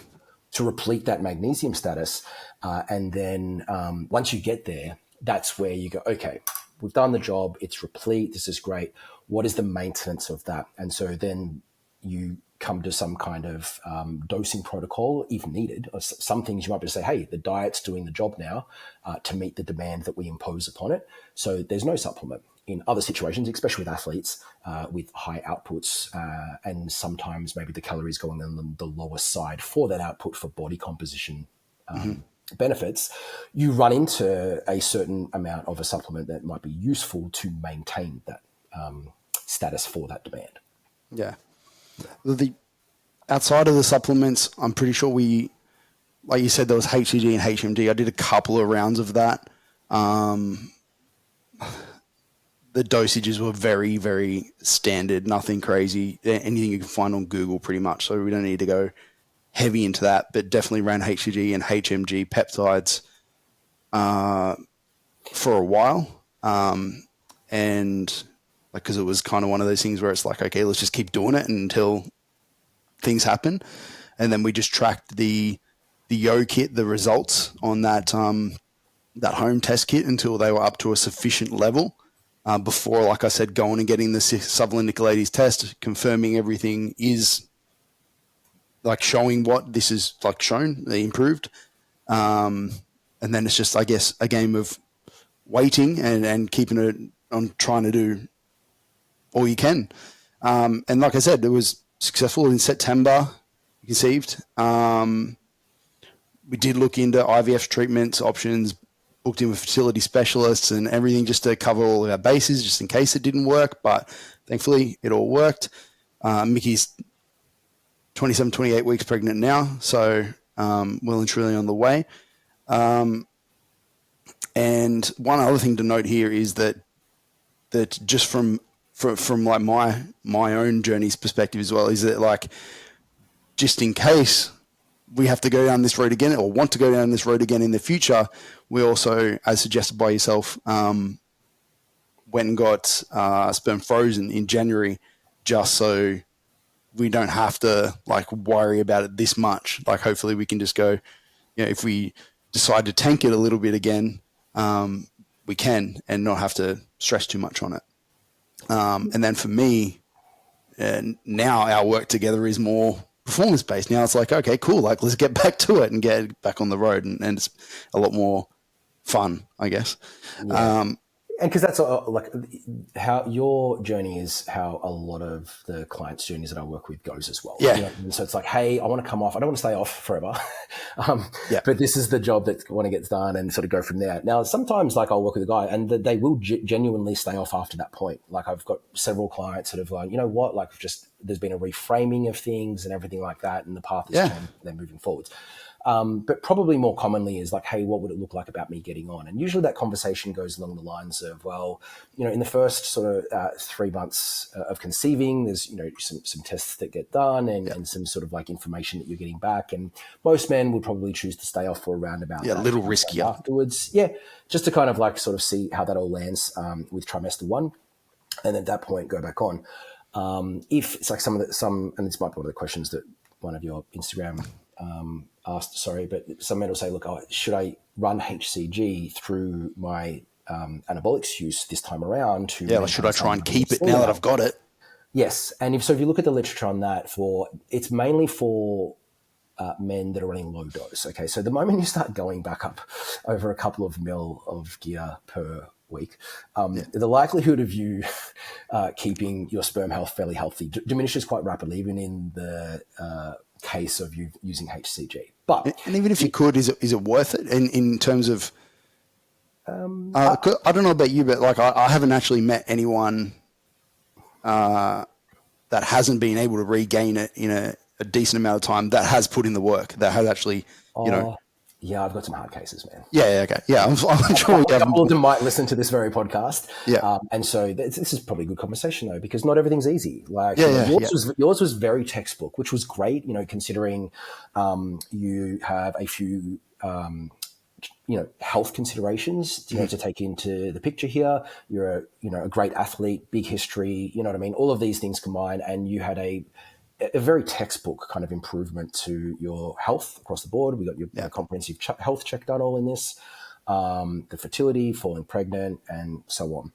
To replete that magnesium status. And then once you get there, that's where you go, okay, we've done the job. It's replete. This is great. What is the maintenance of that? And so then you come to some kind of dosing protocol if needed. Or some things you might be able to say, hey, the diet's doing the job now to meet the demand that we impose upon it. So there's no supplement. In other situations, especially with athletes with high outputs and sometimes maybe the calories going on the lower side for that output for body composition benefits, you run into a certain amount of a supplement that might be useful to maintain that status for that demand. Yeah. The outside of the supplements, I'm pretty sure like you said, there was HCG and HMG. I did a couple of rounds of that. The dosages were very, very standard, nothing crazy, anything you can find on Google pretty much. So we don't need to go heavy into that, but definitely ran HCG and HMG peptides for a while. And like, cause it was kind of one of those things where it's like, okay, let's just keep doing it until things happen. And then we just tracked the Yo kit, the results on that home test kit until they were up to a sufficient level. Before, like I said, going and getting the Sutherland Nicolaides test, confirming everything is like showing what this is like shown, they improved. And then it's just, I guess, a game of waiting and keeping it on trying to do all you can. And like I said, it was successful in September, conceived. We did look into IVF treatments, options, booked in with fertility specialists and everything just to cover all of our bases, just in case it didn't work. But thankfully, it all worked. Mickey's 27, 28 weeks pregnant now, so well and truly on the way. And one other thing to note here is that just from like my own journey's perspective as well, is that like just in case we have to go down this road again or want to go down this road again in the future, we also, as suggested by yourself, went and got sperm frozen in January just so we don't have to like worry about it this much. Like hopefully we can just go, if we decide to tank it a little bit again, we can and not have to stress too much on it. And then for me, now our work together is more performance based. Now it's like, okay, cool. Like let's get back to it and get back on the road, and it's a lot more fun, I guess. Yeah. And because that's like how your journey is, how a lot of the clients' journeys that I work with goes as well. Yeah. And so it's like, hey, I want to come off. I don't want to stay off forever. But this is the job that I want to get done and sort of go from there. Now, sometimes like I'll work with a guy and they will genuinely stay off after that point. Like I've got several clients that have like, you know what, like just there's been a reframing of things and everything like that. And the path is changed, they're moving forwards. But probably more commonly is like, hey, what would it look like about me getting on? And usually that conversation goes along the lines of, well, in the first sort of 3 months of conceiving, there's, some tests that get done and some sort of like information that you're getting back. And most men would probably choose to stay off for around about a little riskier afterwards. Yeah, just to kind of like sort of see how that all lands with trimester 1. and at that point go back on. If it's like and this might be one of the questions that one of your Instagram asked, sorry, but some men will say, look, should I run HCG through my anabolics use this time around? Should I try and keep it now that I've got it? Yes. And if you look at the literature on that, it's mainly for men that are running low dose. Okay. So the moment you start going back up over a couple of mil of gear per week, the likelihood of you keeping your sperm health fairly healthy diminishes quite rapidly, even in the case of you using HCG. But and even if you could, is it worth it in terms of? I don't know about you, but like I haven't actually met anyone that hasn't been able to regain it in a decent amount of time, that has put in the work, that has actually, Yeah, I've got some hard cases, man. Yeah, okay. Yeah, I'm sure a couple of them might listen to this very podcast. Yeah. And so this is probably a good conversation, though, because not everything's easy. Like yours was very textbook, which was great, considering you have a few health considerations, to take into the picture here. You're a great athlete, big history, you know what I mean? All of these things combined, and you had a very textbook kind of improvement to your health across the board. We got your comprehensive health check done all in this, the fertility, falling pregnant, and so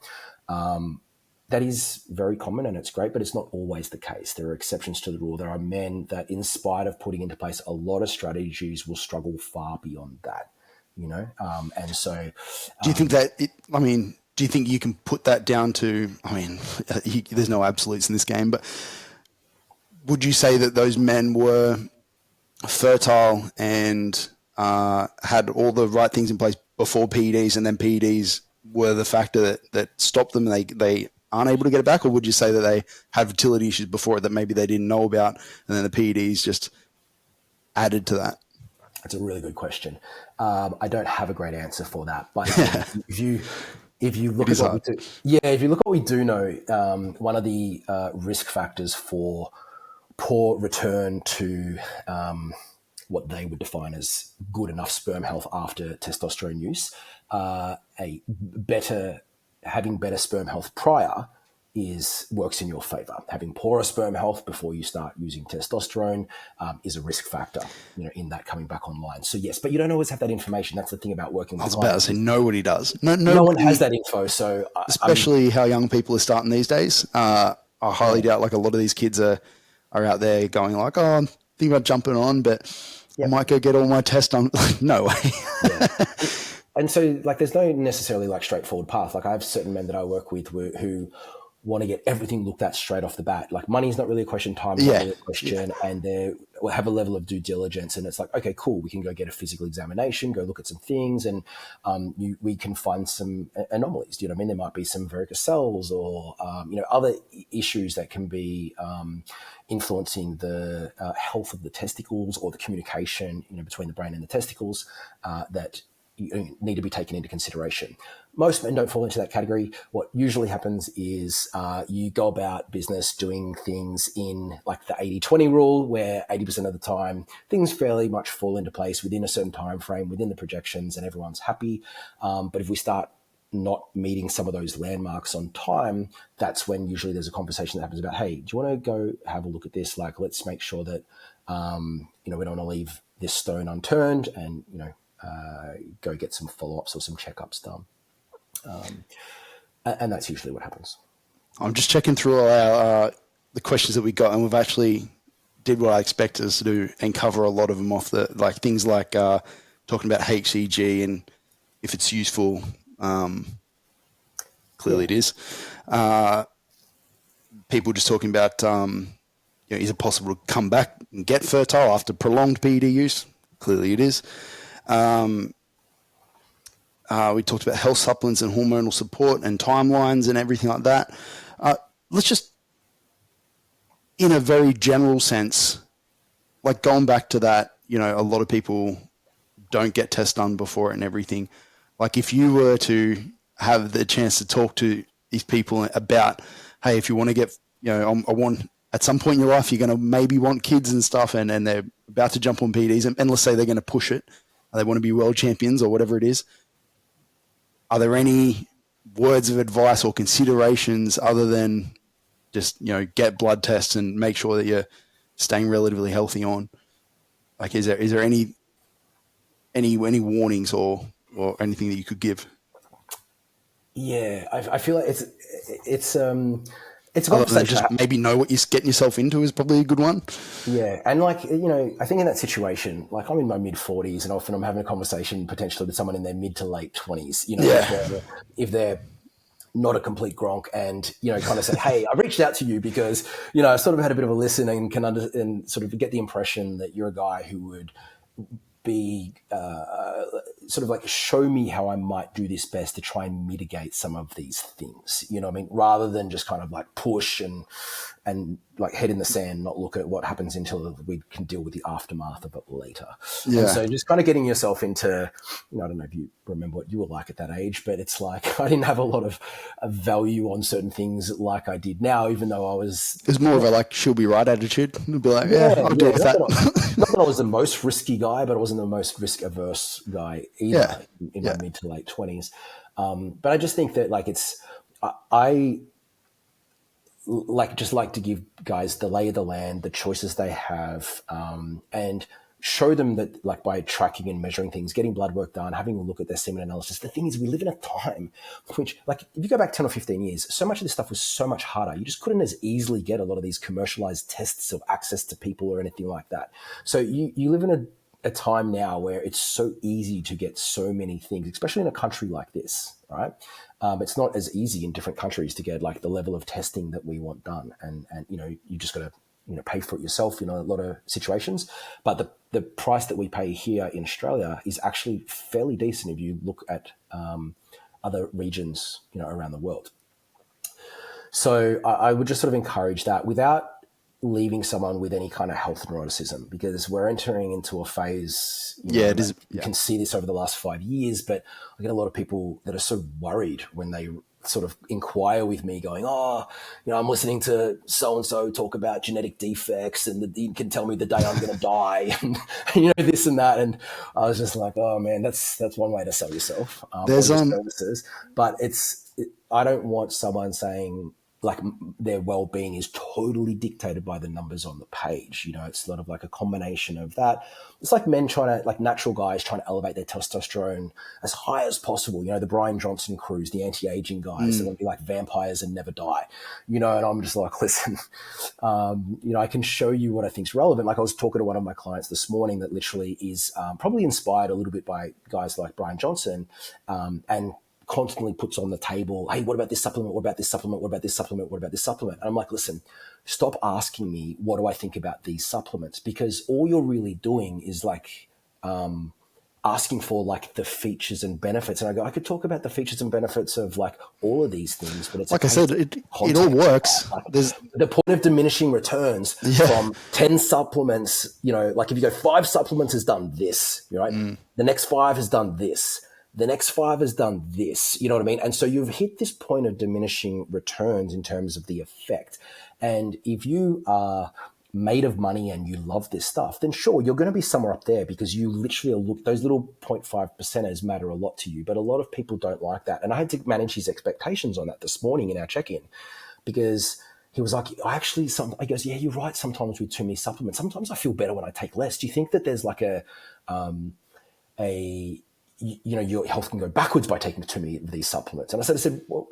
on. That is very common and it's great, but it's not always the case. There are exceptions to the rule. There are men that, in spite of putting into place a lot of strategies, will struggle far beyond that, and so... Do you think do you think you can put that down to, there's no absolutes in this game, but would you say that those men were fertile and had all the right things in place before PEDs, and then PEDs were the factor that stopped them and they aren't able to get it back? Or would you say that they had fertility issues before it that maybe they didn't know about, and then the PEDs just added to that? That's a really good question. I don't have a great answer for that, but if you look at what we do, if you look at what we do know, one of the risk factors for poor return to what they would define as good enough sperm health after testosterone use, having better sperm health prior works in your favor. Having poorer sperm health before you start using testosterone is a risk factor, in that coming back online. So yes, but you don't always have that information. That's the thing about working with clients. I was about to say, nobody does. No one has that info. So especially how young people are starting these days. I highly doubt like a lot of these kids are out there going like, oh, I'm thinking about jumping on, but I might go get all my tests done. No way. And so like, there's no necessarily like straightforward path. Like I have certain men that I work with who want to get everything looked at straight off the bat. Like money is not really a question, time is not really a question, and they will have a level of due diligence. And it's like, okay, cool, we can go get a physical examination, go look at some things, and we can find some anomalies. Do you know what I mean? There might be some varicocele or other issues that can be influencing the health of the testicles or the communication between the brain and the testicles that need to be taken into consideration. Most men don't fall into that category. What usually happens is you go about business doing things in like the 80-20 rule, where 80% of the time things fairly much fall into place within a certain time frame, within the projections, and everyone's happy. But if we start not meeting some of those landmarks on time, that's when usually there's a conversation that happens about, hey, do you want to go have a look at this? Like, let's make sure that we don't want to leave this stone unturned, and go get some follow-ups or some checkups done. And that's usually what happens. I'm just checking through all the questions that we got, and we've actually did what I expected us to do and cover a lot of them off things like talking about HCG and if it's useful. Clearly it is. People just talking about, is it possible to come back and get fertile after prolonged PED use? Clearly it is. We talked about health supplements and hormonal support and timelines and everything like that. Let's just, in a very general sense, like going back to that, a lot of people don't get tests done before it and everything. Like if you were to have the chance to talk to these people about, hey, if you want to get, at some point in your life, you're going to maybe want kids and stuff, and they're about to jump on PEDs, and let's say they're going to push it. They want to be world champions or whatever it is. Are there any words of advice or considerations other than just, get blood tests and make sure that you're staying relatively healthy on? Like, is there any warnings or anything that you could give? Yeah, I feel like it's a Other than conversation. just maybe know what you're getting yourself into is probably a good one. Yeah, and I think in that situation, like I'm in my mid-40s, and often I'm having a conversation potentially with someone in their mid to late 20s. If they're not a complete gronk, and kind of say, "Hey, I reached out to you because I sort of had a bit of a listen and and sort of get the impression that you're a guy who would be sort of like show me how I might do this best to try and mitigate some of these things." You know what I mean? Rather than just kind of like push and like head in the sand, not look at what happens until we can deal with the aftermath of it later. Yeah. And so just kind of getting yourself into, I don't know if you remember what you were like at that age, but it's like I didn't have a lot of value on certain things like I did now, even though I was... It was more of a like, she'll be right attitude. It'll be like, I'll deal with that. Not that I was the most risky guy, but I wasn't the most risk-averse guy either in my mid to late 20s. But I just think that like I like to give guys the lay of the land, the choices they have, and show them that like by tracking and measuring things, getting blood work done, having a look at their semen analysis. The thing is, we live in a time which, like, if you go back 10 or 15 years, so much of this stuff was so much harder. You just couldn't as easily get a lot of these commercialized tests of access to people or anything like that. So you live in a time now where it's so easy to get so many things, especially in a country like this, right? It's not as easy in different countries to get like the level of testing that we want done. And you just got to, pay for it yourself in a lot of situations. But the price that we pay here in Australia is actually fairly decent if you look at other regions, around the world. So I would just sort of encourage that without leaving someone with any kind of health neuroticism, because we're entering into a phase. It is. You can see this over the last 5 years, but I get a lot of people that are so worried when they sort of inquire with me going, I'm listening to so-and-so talk about genetic defects and you can tell me the day I'm going to die and, this and that. And I was just like, oh man, that's one way to sell yourself. There's services, but I don't want someone saying, like, their well-being is totally dictated by the numbers on the page. It's sort of like a combination of that. It's like men like natural guys trying to elevate their testosterone as high as possible. The Brian Johnson crews, the anti-aging guys that want to be like vampires and never die. And I'm just like, listen, I can show you what I think's relevant. Like I was talking to one of my clients this morning that literally is probably inspired a little bit by guys like Brian Johnson, and constantly puts on the table, hey, what about this supplement? What about this supplement? What about this supplement? What about this supplement? And I'm like, listen, stop asking me what do I think about these supplements, because all you're really doing is like asking for like the features and benefits. And I go, I could talk about the features and benefits of like all of these things, but it's like I said, it all works. Like, the point of diminishing returns from 10 supplements, like if you go 5 supplements has done this, right? The next 5 has done this. The next 5 has done this, you know what I mean? And so you've hit this point of diminishing returns in terms of the effect. And if you are made of money and you love this stuff, then sure, you're going to be somewhere up there because you literally those little 0.5%ers matter a lot to you. But a lot of people don't like that. And I had to manage his expectations on that this morning in our check-in, because he was like, I goes, yeah, you're right. Sometimes with too many supplements, sometimes I feel better when I take less. Do you think that there's like your health can go backwards by taking too many of these supplements? And I said, well,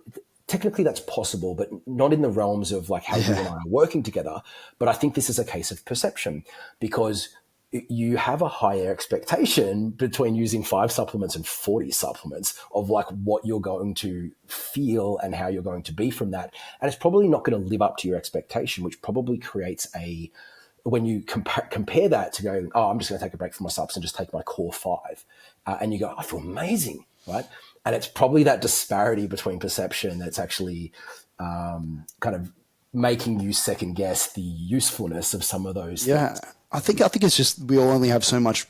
technically that's possible, but not in the realms of like how you and I are working together. But I think this is a case of perception, because you have a higher expectation between using 5 supplements and 40 supplements of like what you're going to feel and how you're going to be from that. And it's probably not going to live up to your expectation, which probably creates when you compare that to going, I'm just going to take a break from my subs and just take my core 5. And you go, I feel amazing, right? And it's probably that disparity between perception that's actually kind of making you second guess the usefulness of some of those things. I think it's just we all only have so much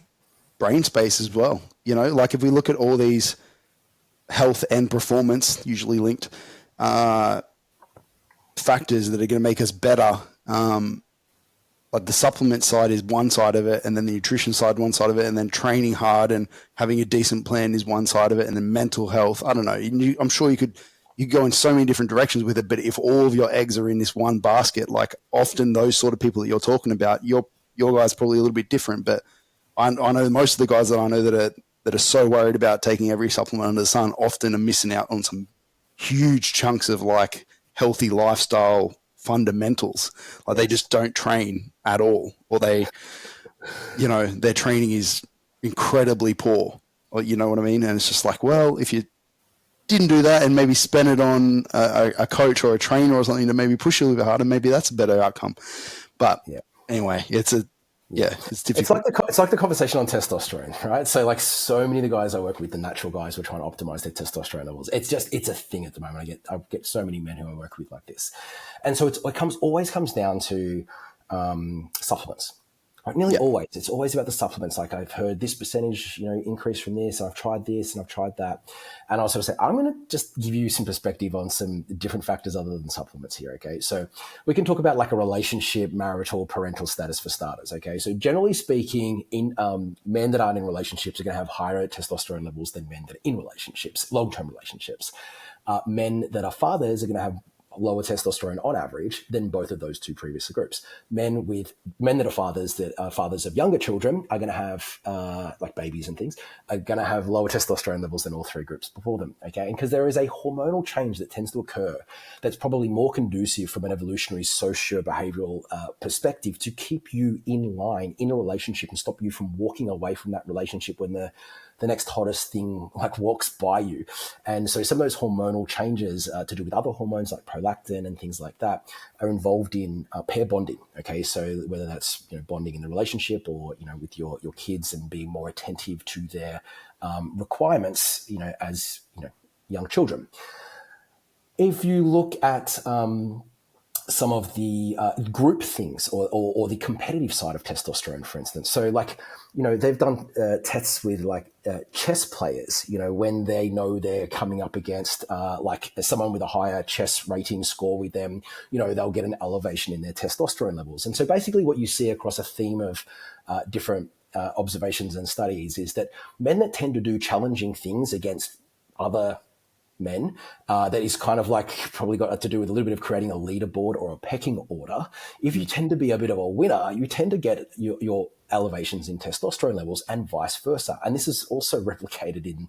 brain space as well. Like if we look at all these health and performance, usually linked factors that are going to make us better, like the supplement side is one side of it, and then the nutrition side one side of it, and then training hard and having a decent plan is one side of it, and then mental health. I don't know. I'm sure you could go in so many different directions with it, but if all of your eggs are in this one basket, like often those sort of people that you're talking about, your guys probably a little bit different. But I know most of the guys that I know that are so worried about taking every supplement under the sun often are missing out on some huge chunks of like healthy lifestyle fundamentals. Like they just don't train at all, or their training is incredibly poor, or you know what I mean? And it's just like, well, if you didn't do that and maybe spend it on a coach or a trainer or something to maybe push you a little bit harder, maybe that's a better outcome. But anyway, it's difficult. It's like the conversation on testosterone, right? So like so many of the guys I work with, the natural guys who are trying to optimize their testosterone levels. It's a thing at the moment. I get so many men who I work with like this. And so it always comes down to supplements. Right? Nearly always. It's always about the supplements. Like I've heard this percentage, increase from this, and I've tried this and I've tried that. And I'll sort of say, I'm going to just give you some perspective on some different factors other than supplements here. Okay. So we can talk about like a relationship, marital, parental status for starters. Okay. So generally speaking, in men that aren't in relationships are going to have higher testosterone levels than men that are in relationships, long-term relationships. Men that are fathers are going to have lower testosterone on average than both of those two previous groups. Men that are fathers of younger children are going to have, like babies and things, are going to have lower testosterone levels than all three groups before them. Okay. And because there is a hormonal change that tends to occur that's probably more conducive from an evolutionary socio-behavioral perspective to keep you in line in a relationship and stop you from walking away from that relationship when the next hottest thing like walks by you. And so some of those hormonal changes to do with other hormones like prolactin and things like that are involved in pair bonding. Okay. So whether that's, bonding in the relationship or, with your kids and being more attentive to their requirements, as, young children. If you look at some of the group things or the competitive side of testosterone, for instance. So like, they've done tests with like chess players, when they know they're coming up against like someone with a higher chess rating score with them, they'll get an elevation in their testosterone levels. And so basically what you see across a theme of different observations and studies is that men that tend to do challenging things against other men, that is kind of like probably got to do with a little bit of creating a leaderboard or a pecking order. If you tend to be a bit of a winner, you tend to get your elevations in testosterone levels and vice versa. And this is also replicated in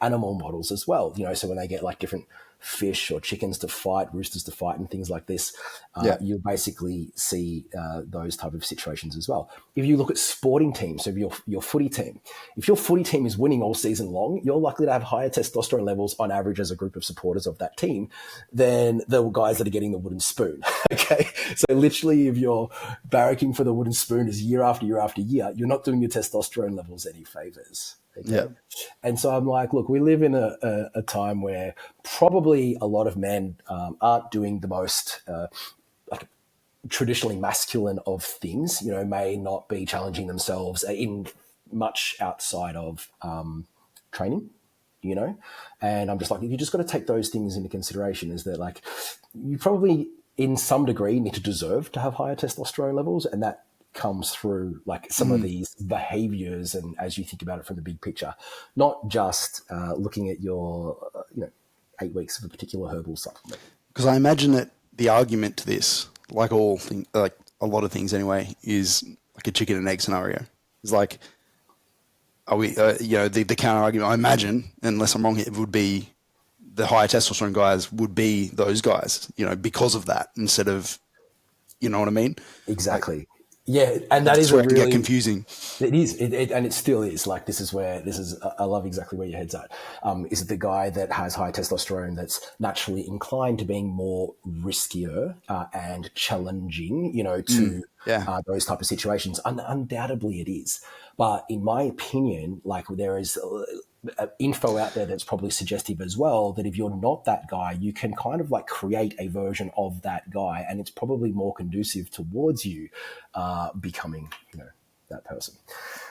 animal models as well. So when they get like different fish or chickens to fight, roosters to fight and things like this, you basically see those type of situations as well. If you look at sporting teams, so your footy team, if your footy team is winning all season long, you're likely to have higher testosterone levels on average as a group of supporters of that team than the guys that are getting the wooden spoon. Okay. So literally if you're barracking for the wooden spoon is year after year after year, you're not doing your testosterone levels any favors. Okay? Yeah. And so I'm like, look, we live in a time where probably a lot of men aren't doing the most like traditionally masculine of things, may not be challenging themselves in much outside of training, and I'm just like, you just got to take those things into consideration, is that like you probably in some degree need to deserve to have higher testosterone levels, and that comes through like some of these behaviors, and as you think about it from the big picture, not just looking at your 8 weeks of a particular herbal supplement. Because I imagine that the argument to this, like a lot of things anyway, is like a chicken and egg scenario. It's like, are we the counter argument, I imagine, unless I'm wrong, it would be the higher testosterone guys would be those guys, because of that, instead of, you know what I mean? Exactly. Yeah, and that is where it can get confusing. It is, and it still is. Like I love exactly where your head's at. Is it the guy that has high testosterone that's naturally inclined to being more riskier and challenging, to those type of situations? Undoubtedly, it is. But in my opinion, like there is info out there that's probably suggestive as well that if you're not that guy, you can kind of like create a version of that guy, and it's probably more conducive towards you becoming, that person.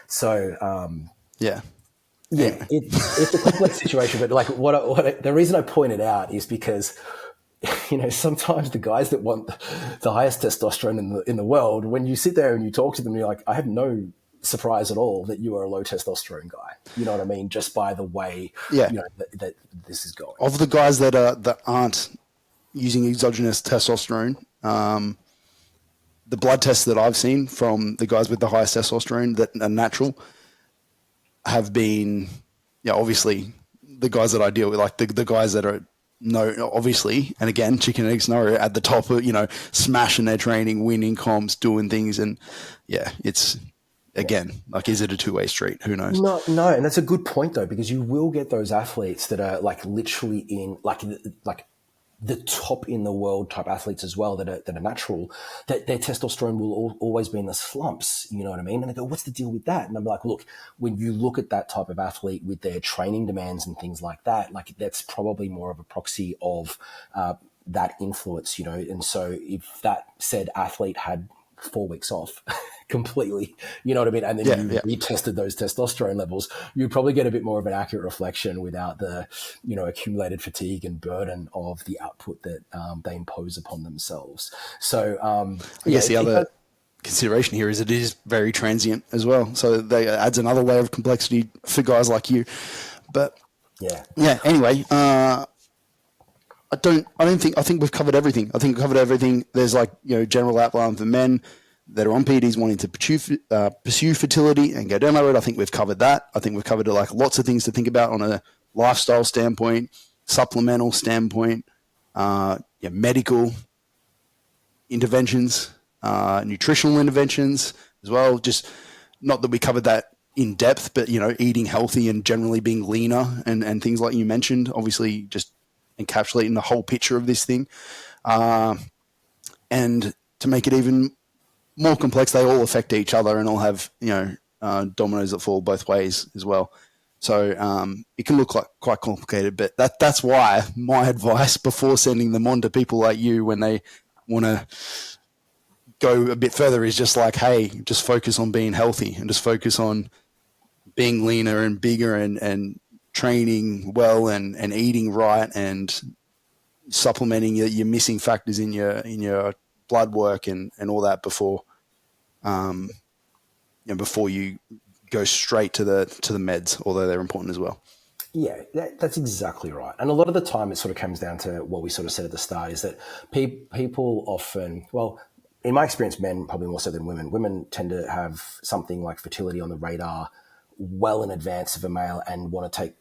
So it's a complex situation. But like the reason I point it out is because sometimes the guys that want the highest testosterone in the world, when you sit there and you talk to them, you're like, I have no surprise at all that you are a low testosterone guy. You know what I mean? Just by the way, Yeah. that this is going. Of the guys that aren't using exogenous testosterone, the blood tests that I've seen from the guys with the highest testosterone that are natural have been, obviously the guys that I deal with, like the guys that are obviously, and again, chicken and egg scenario at the top of, smashing their training, winning comps, doing things. And it's, again, like, is it a two-way street? Who knows? No. And that's a good point though, because you will get those athletes that are like literally in like the top in the world type athletes as well that are natural, that their testosterone will always be in the slumps. You know what I mean? And they go, what's the deal with that? And I'm like, look, when you look at that type of athlete with their training demands and things like that, like that's probably more of a proxy of that influence, And so if that said athlete had 4 weeks off completely, you know what I mean? And then you retested those testosterone levels, you'd probably get a bit more of an accurate reflection without the, accumulated fatigue and burden of the output that they impose upon themselves. So I guess the other consideration here is it is very transient as well. So that adds another layer of complexity for guys like you. But anyway, I think we've covered everything. There's general outline for men that are on PEDs wanting to pursue fertility and go down that road. I think we've covered that. I think we've covered lots of things to think about on a lifestyle standpoint, supplemental standpoint, medical interventions, nutritional interventions as well. Just not that we covered that in depth, but eating healthy and generally being leaner and things like you mentioned. Obviously, just encapsulating the whole picture of this thing. And to make it even more complex, they all affect each other and all have, dominoes that fall both ways as well. So it can look like quite complicated, but that's why my advice before sending them on to people like you when they want to go a bit further is just like, hey, just focus on being healthy and just focus on being leaner and bigger and training well and eating right and supplementing your missing factors in your blood work and all that before you go straight to the meds, although they're important as well. Yeah, that's exactly right. And a lot of the time it sort of comes down to what we sort of said at the start is that people often, well, in my experience, men probably more so than women tend to have something like fertility on the radar well in advance of a male and want to take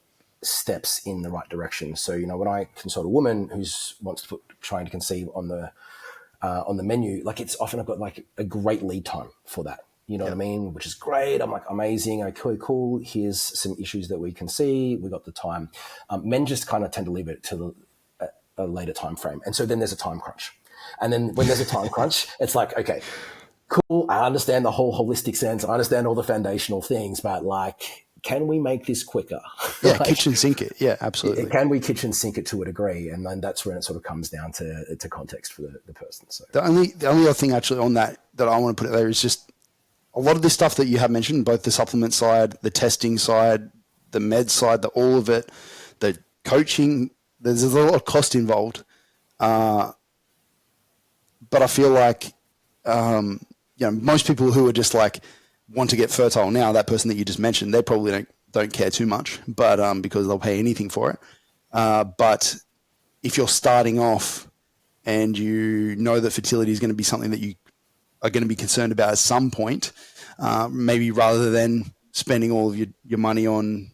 steps in the right direction. So, when I consult a woman who wants to trying to conceive on the menu, like it's often I've got like a great lead time for that. You know what I mean? Which is great. I'm like, amazing. Okay, cool. Here's some issues that we can see. We got the time. Men just kind of tend to leave it to a later time frame. And so then there's a time crunch. And then when there's a time crunch, it's like, okay, cool. I understand the whole holistic sense. I understand all the foundational things, but like, can we make this quicker? Yeah, kitchen sink it. Yeah, absolutely. Can we kitchen sink it to a degree? And then that's when it sort of comes down to context for the person. So the only other thing actually on that I want to put there is just a lot of this stuff that you have mentioned, both the supplement side, the testing side, the med side, all of it, the coaching, there's a lot of cost involved. But I feel like, most people who are just like want to get fertile now, that person that you just mentioned, they probably don't care too much, but because they'll pay anything for it. But if you're starting off and you know that fertility is going to be something that you are going to be concerned about at some point, maybe rather than spending all of your money on,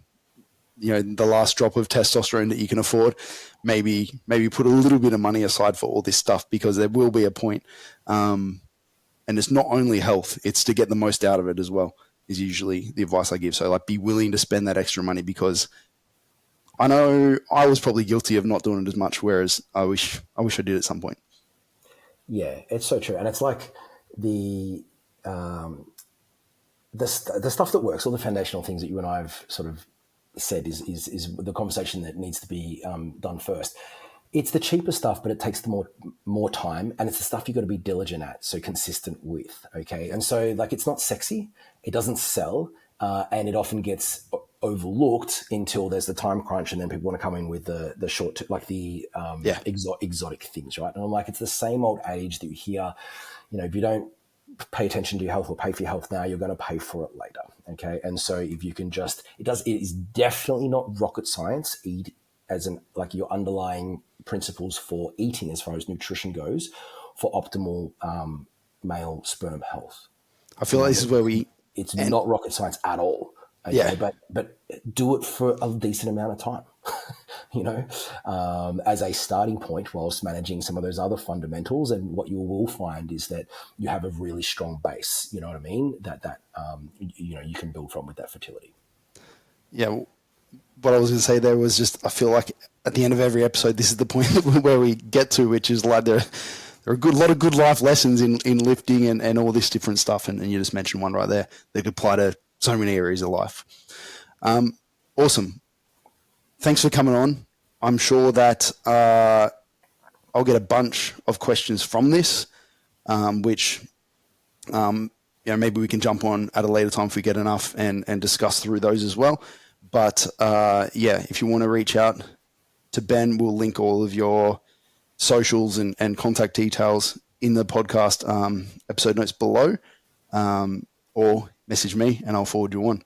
the last drop of testosterone that you can afford, maybe put a little bit of money aside for all this stuff, because there will be a point. And it's not only health, it's to get the most out of it as well, is usually the advice I give. So like, be willing to spend that extra money, because I know I was probably guilty of not doing it as much, whereas I wish I did at some point. Yeah, it's so true. And it's like the stuff that works, all the foundational things that you and I have sort of said is the conversation that needs to be done first. It's the cheaper stuff, but it takes the more time, and it's the stuff you've got to be diligent at, so consistent with, okay? And so, like, it's not sexy, it doesn't sell, and it often gets overlooked until there's the time crunch, and then people want to come in with the short, like the exotic things, right? And I'm like, it's the same old adage that you hear, if you don't pay attention to your health or pay for your health now, you're going to pay for it later. Okay. And so if you can just, it is definitely not rocket science. Eat as like your underlying principles for eating as far as nutrition goes for optimal male sperm health. I feel like this is where it's not rocket science at all. Okay? Yeah. But do it for a decent amount of time, as a starting point whilst managing some of those other fundamentals. And what you will find is that you have a really strong base, you know what I mean? That you can build from with that fertility. Yeah. What I was going to say there was just, I feel like at the end of every episode, this is the point where we get to, which is like there are a lot of good life lessons in lifting and all this different stuff. And you just mentioned one right there that could apply to so many areas of life. Awesome. Thanks for coming on. I'm sure that I'll get a bunch of questions from this, which maybe we can jump on at a later time if we get enough and discuss through those as well. But if you want to reach out to Ben, we'll link all of your socials and contact details in the podcast episode notes below, or message me and I'll forward you on.